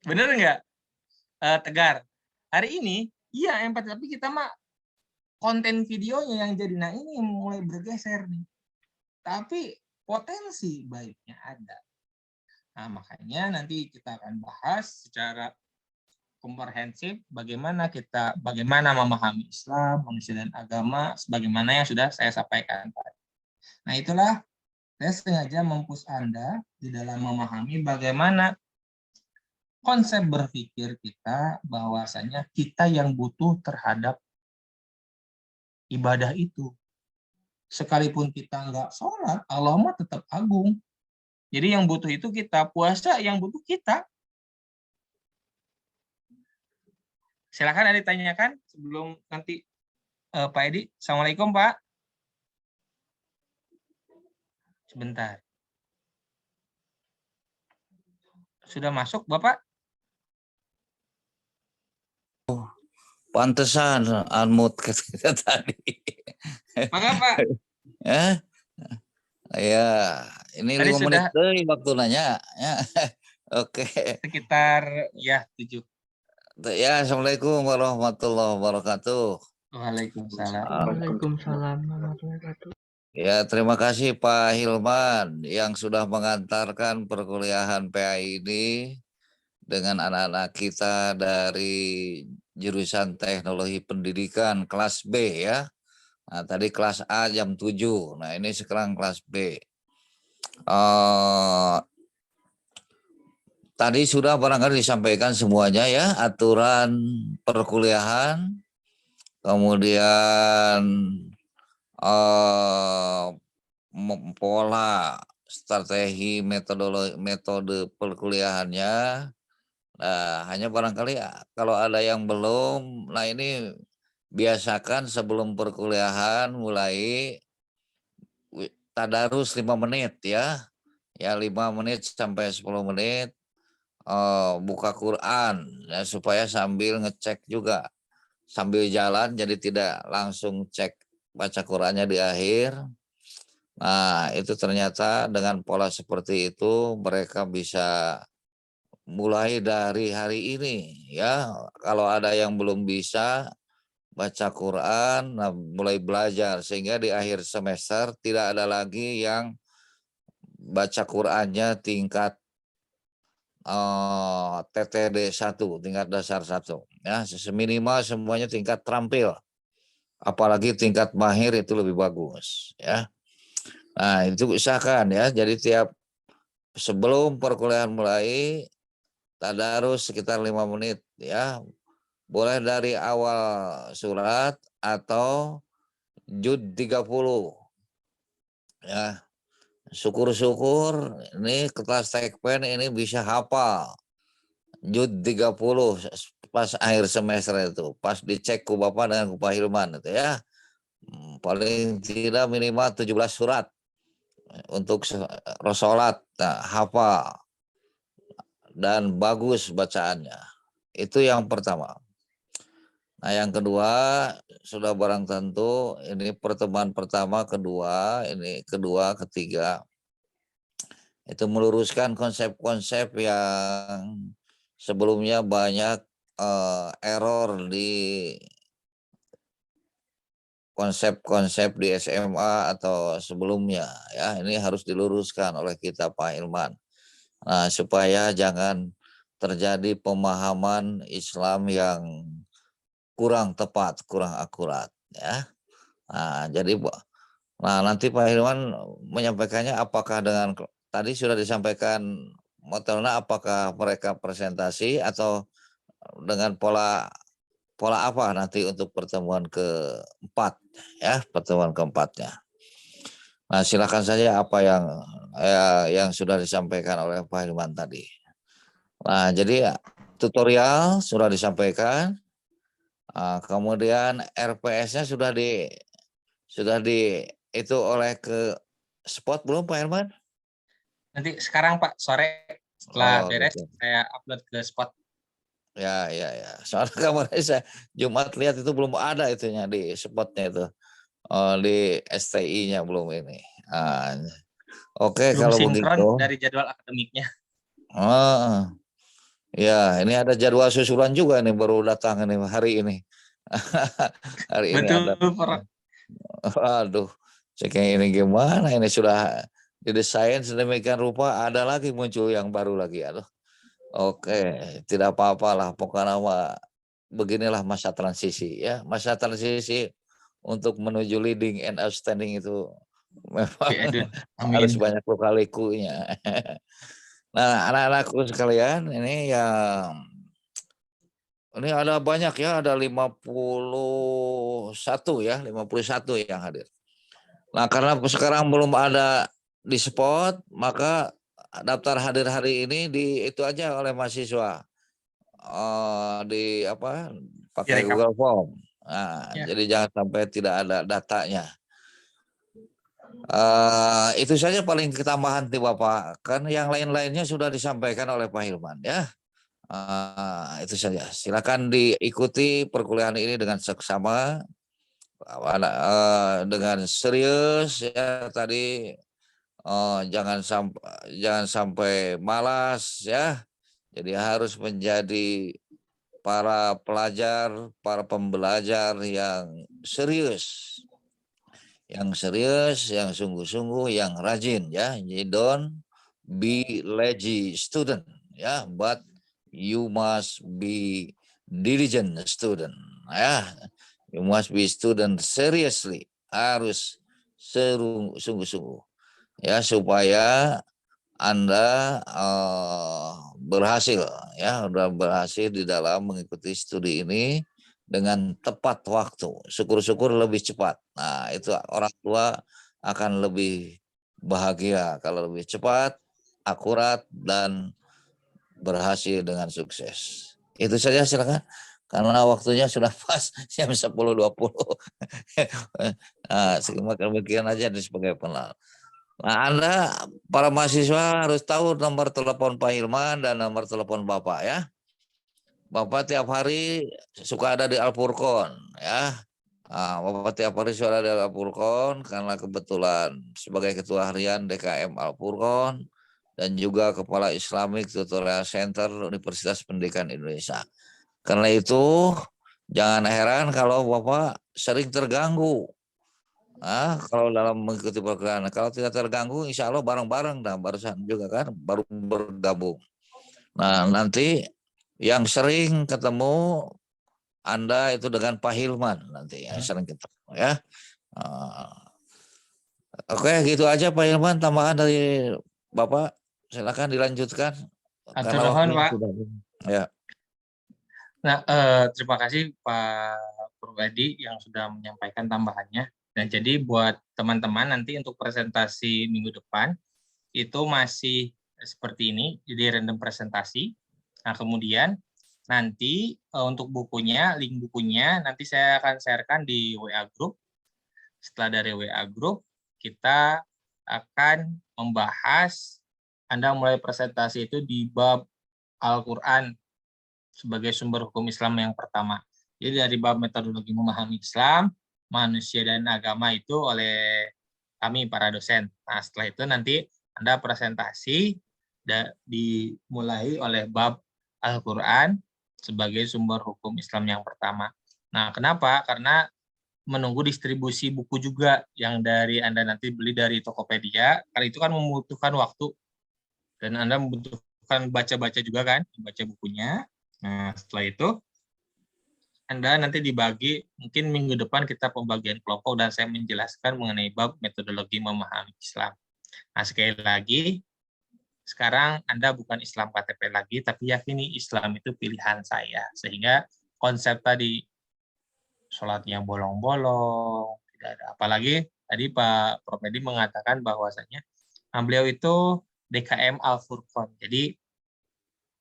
Bener nggak, Tegar? Hari ini, iya empati, tapi kita mah konten videonya yang jadi. Nah, ini mulai bergeser nih. Tapi potensi baiknya ada. Nah, makanya nanti kita akan bahas secara komprehensif bagaimana memahami Islam, manusia dan agama, sebagaimana yang sudah saya sampaikan tadi. Nah, itulah saya sengaja mempush Anda di dalam memahami bagaimana konsep berpikir kita, bahwasanya kita yang butuh terhadap ibadah itu. Sekalipun kita nggak sholat, Allah mah tetap agung. Jadi yang butuh itu kita, puasa yang butuh kita. Silakan ada ditanyakan sebelum nanti Pak Edi. Assalamualaikum Pak. Sebentar. Sudah masuk Bapak? Pantesan unmute kita tadi. Maka Pak. Ya, ini Tadi 5 menit deh waktu nanya. Ya. Oke. Sekitar ya 7. Ya, Assalamualaikum warahmatullahi wabarakatuh. Waalaikumsalam. Waalaikumsalam warahmatullahi wabarakatuh. Ya, terima kasih Pak Hilman yang sudah mengantarkan perkuliahan PAI ini dengan anak-anak kita dari jurusan teknologi pendidikan kelas B ya. Nah, tadi kelas A jam 7. Nah, ini sekarang kelas B. Tadi sudah barangkali disampaikan semuanya ya, aturan perkuliahan, kemudian pola, strategi, metode perkuliahannya. Nah, hanya barangkali kalau ada yang belum, nah ini biasakan sebelum perkuliahan mulai tadarus 5 menit ya. Ya 5 menit sampai 10 menit buka Quran ya, supaya sambil ngecek juga. Sambil jalan, jadi tidak langsung cek baca Qurannya di akhir. Nah, itu ternyata dengan pola seperti itu mereka bisa mulai dari hari ini ya. Kalau ada yang belum bisa baca Quran, nah mulai belajar sehingga di akhir semester tidak ada lagi yang baca Qurannya tingkat TTD 1, tingkat dasar 1 ya, seminimal semuanya tingkat terampil, apalagi tingkat mahir itu lebih bagus ya. Nah, itu usahakan ya, jadi tiap sebelum perkuliahan mulai, tadarus sekitar 5 menit ya. Boleh dari awal surat atau juz 30 ya. Syukur-syukur ini kelas tekpen ini bisa hafal juz 30 pas akhir semester itu. Pas dicek ku Bapak dengan ku Pak Hilman itu ya. Paling tidak minimal 17 surat untuk sholat, nah, hafal dan bagus bacaannya. Itu yang pertama. Nah, yang kedua sudah barang tentu ini pertemuan pertama, kedua, ini kedua, ketiga itu meluruskan konsep-konsep yang sebelumnya banyak error di konsep-konsep di SMA atau sebelumnya ya. Ini harus diluruskan oleh kita Pak Hilman. Nah, supaya jangan terjadi pemahaman Islam yang kurang tepat, kurang akurat ya. Nah, jadi nanti Pak Hilman menyampaikannya apakah dengan tadi sudah disampaikan modelnya, apakah mereka presentasi atau dengan pola apa nanti untuk pertemuan keempat ya, pertemuan keempatnya. Nah, silakan saja apa yang sudah disampaikan oleh Pak Hilman tadi. Nah, jadi tutorial sudah disampaikan. Kemudian RPS-nya sudah di itu oleh ke spot belum Pak Hilman? Nanti sekarang Pak, sore setelah beres Gitu. saya upload ke spot. Ya. Soalnya kemarin saya Jumat lihat itu belum ada itunya di spotnya itu. Di STI-nya belum ini. Oke, Belum kalau sinkron begitu. dari jadwal akademiknya. Ya, ini ada jadwal susulan juga nih baru datang ini hari ini. Hari ini Betul, ada. Pak. Aduh, ceknya ini gimana? Ini sudah didesain sedemikian rupa, ada lagi muncul yang baru lagi. Aduh. Oke, tidak apa-apalah. Pokoknya beginilah masa transisi ya. Masa transisi untuk menuju leading and outstanding itu memang harus banyak lika-likunya. Nah, anak-anakku sekalian, ini ada banyak ya, ada 51 yang hadir. Nah, karena sekarang belum ada di spot, maka daftar hadir hari ini itu aja oleh mahasiswa. Pakai Google Form. Nah, jadi jangan sampai tidak ada datanya. Itu saja paling ketambahan Bapak. Kan yang lain-lainnya sudah disampaikan oleh Pak Hilman ya. Itu saja. Silakan diikuti perkuliahan ini dengan seksama, dengan serius ya tadi. Jangan sampai malas ya. Jadi harus menjadi para pelajar, para pembelajar yang serius. Yang sungguh-sungguh, yang rajin ya. You don't be lazy student ya, but you must be diligent student ya. You must be student seriously, harus sungguh-sungguh ya, supaya Anda berhasil di dalam mengikuti studi ini dengan tepat waktu. Syukur-syukur lebih cepat. Nah, itu orang tua akan lebih bahagia kalau lebih cepat, akurat, dan berhasil dengan sukses. Itu saja, silakan. Karena waktunya sudah pas jam 10.20. Nah, demikian aja sebagai penal. Nah, Anda para mahasiswa harus tahu nomor telepon Pak Hilman dan nomor telepon Bapak ya. Bapak tiap hari suka ada di Al-Furqon ya. Bapak tiap hari suka ada di Al-Furqon karena kebetulan sebagai ketua harian DKM Al-Furqon dan juga kepala Islamic Tutorial Center Universitas Pendidikan Indonesia. Karena itu jangan heran kalau Bapak sering terganggu. Kalau dalam mengikuti perkuliahan, kalau tidak terganggu, insya Allah bareng-bareng, barusan juga kan, baru bergabung. Nah, nanti yang sering ketemu Anda itu dengan Pak Hilman nanti yang sering ketemu ya. Oke, gitu aja Pak Hilman, tambahan dari Bapak. silakan dilanjutkan. Atur Karena nuhun, waktunya Pak. sudah. Ya. Nah, terima kasih Pak Purwadi yang sudah menyampaikan tambahannya. Dan jadi buat teman-teman nanti untuk presentasi minggu depan itu masih seperti ini, jadi random presentasi. Nah, kemudian nanti untuk bukunya, link bukunya nanti saya akan sharekan di WA Group. Setelah dari WA Group, kita akan membahas, Anda mulai presentasi itu di bab Al-Quran sebagai sumber hukum Islam yang pertama. Jadi dari bab metodologi memahami Islam, manusia dan agama itu oleh kami para dosen. Nah, setelah itu nanti Anda presentasi dimulai oleh bab Al-Quran sebagai sumber hukum Islam yang pertama. Nah, kenapa? Karena menunggu distribusi buku juga yang dari Anda nanti beli dari Tokopedia, karena itu kan membutuhkan waktu. Dan Anda membutuhkan baca-baca juga kan, baca bukunya. Nah, setelah itu Anda nanti dibagi, mungkin minggu depan kita pembagian kelompok dan saya menjelaskan mengenai bab metodologi memahami Islam. Nah, sekali lagi, sekarang Anda bukan Islam KTP lagi, tapi yakini Islam itu pilihan saya. Sehingga konsep tadi, sholatnya bolong-bolong, tidak ada. Apalagi tadi Pak Prof. Edi mengatakan bahwasanya beliau itu DKM Al-Furqan. Jadi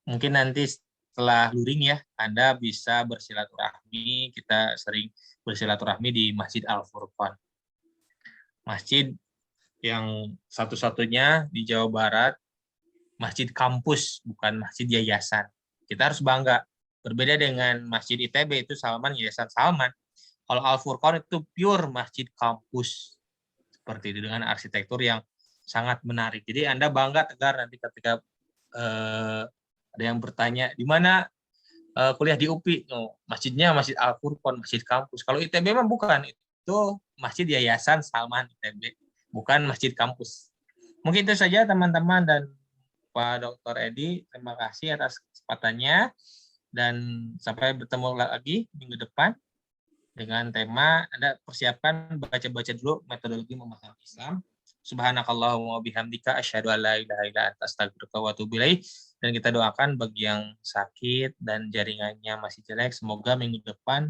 mungkin nanti setelah luring ya, Anda bisa bersilaturahmi. Kita sering bersilaturahmi di Masjid Al-Furqan. Masjid yang satu-satunya di Jawa Barat, masjid kampus, bukan masjid yayasan. Kita harus bangga. Berbeda dengan Masjid ITB, itu Salman, Yayasan Salman. Kalau Al-Furqan itu pure masjid kampus. Seperti itu, dengan arsitektur yang sangat menarik. Jadi Anda bangga Tegar nanti ketika ada yang bertanya, di mana kuliah di UPI? No, masjidnya Masjid Al-Furqan, masjid kampus. Kalau ITB memang bukan, itu Masjid Yayasan Salman ITB, bukan masjid kampus. Mungkin itu saja teman-teman dan Pak Dr. Edi, terima kasih atas kesempatannya dan sampai bertemu lagi minggu depan dengan tema Anda persiapkan baca-baca dulu metodologi memahami Islam. Subhanakallahumma wa bihamdika asyhadu an la ilaha illa anta astaghfiruka wa atubu ilaik. Dan kita doakan bagi yang sakit dan jaringannya masih jelek, semoga minggu depan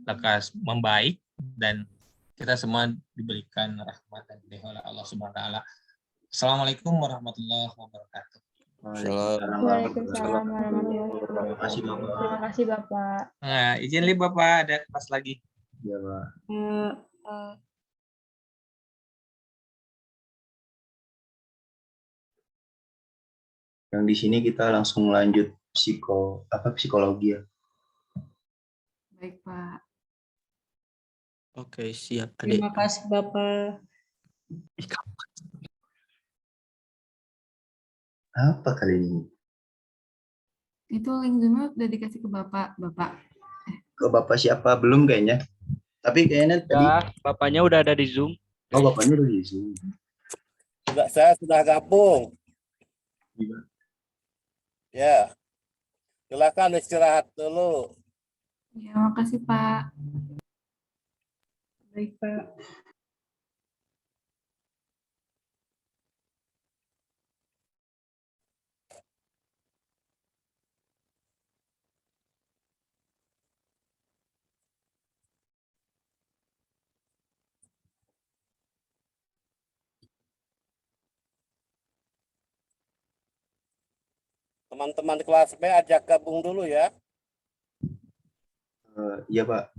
lekas membaik dan kita semua diberikan rahmat dan hidayah oleh Allah Subhanahu wa taala. Assalamualaikum warahmatullahi wabarakatuh. Waalaikumsalam warahmatullahi Terima kasih wabarakatuh. Bapak. Terima kasih Bapak. Nah, izin li Bapak ada kelas lagi. Ya, Pak. Yang di sini kita langsung lanjut psikologi ya. Baik, Pak. Oke, siap, Adik. Terima kasih Bapak. Apa kali ini? Itu link Zoom-nya udah dikasih ke Bapak, Bapak. Ke Bapak siapa? Belum kayaknya. Tapi kayaknya tadi. Ya, Bapaknya udah ada di Zoom. Oh, Bapaknya udah di Zoom. Saya sudah gabung. Gimana? Ya, silakan istirahat dulu. Ya, makasih Pak. Baik Pak. Teman-teman kelas B ajak gabung dulu ya. Iya Pak.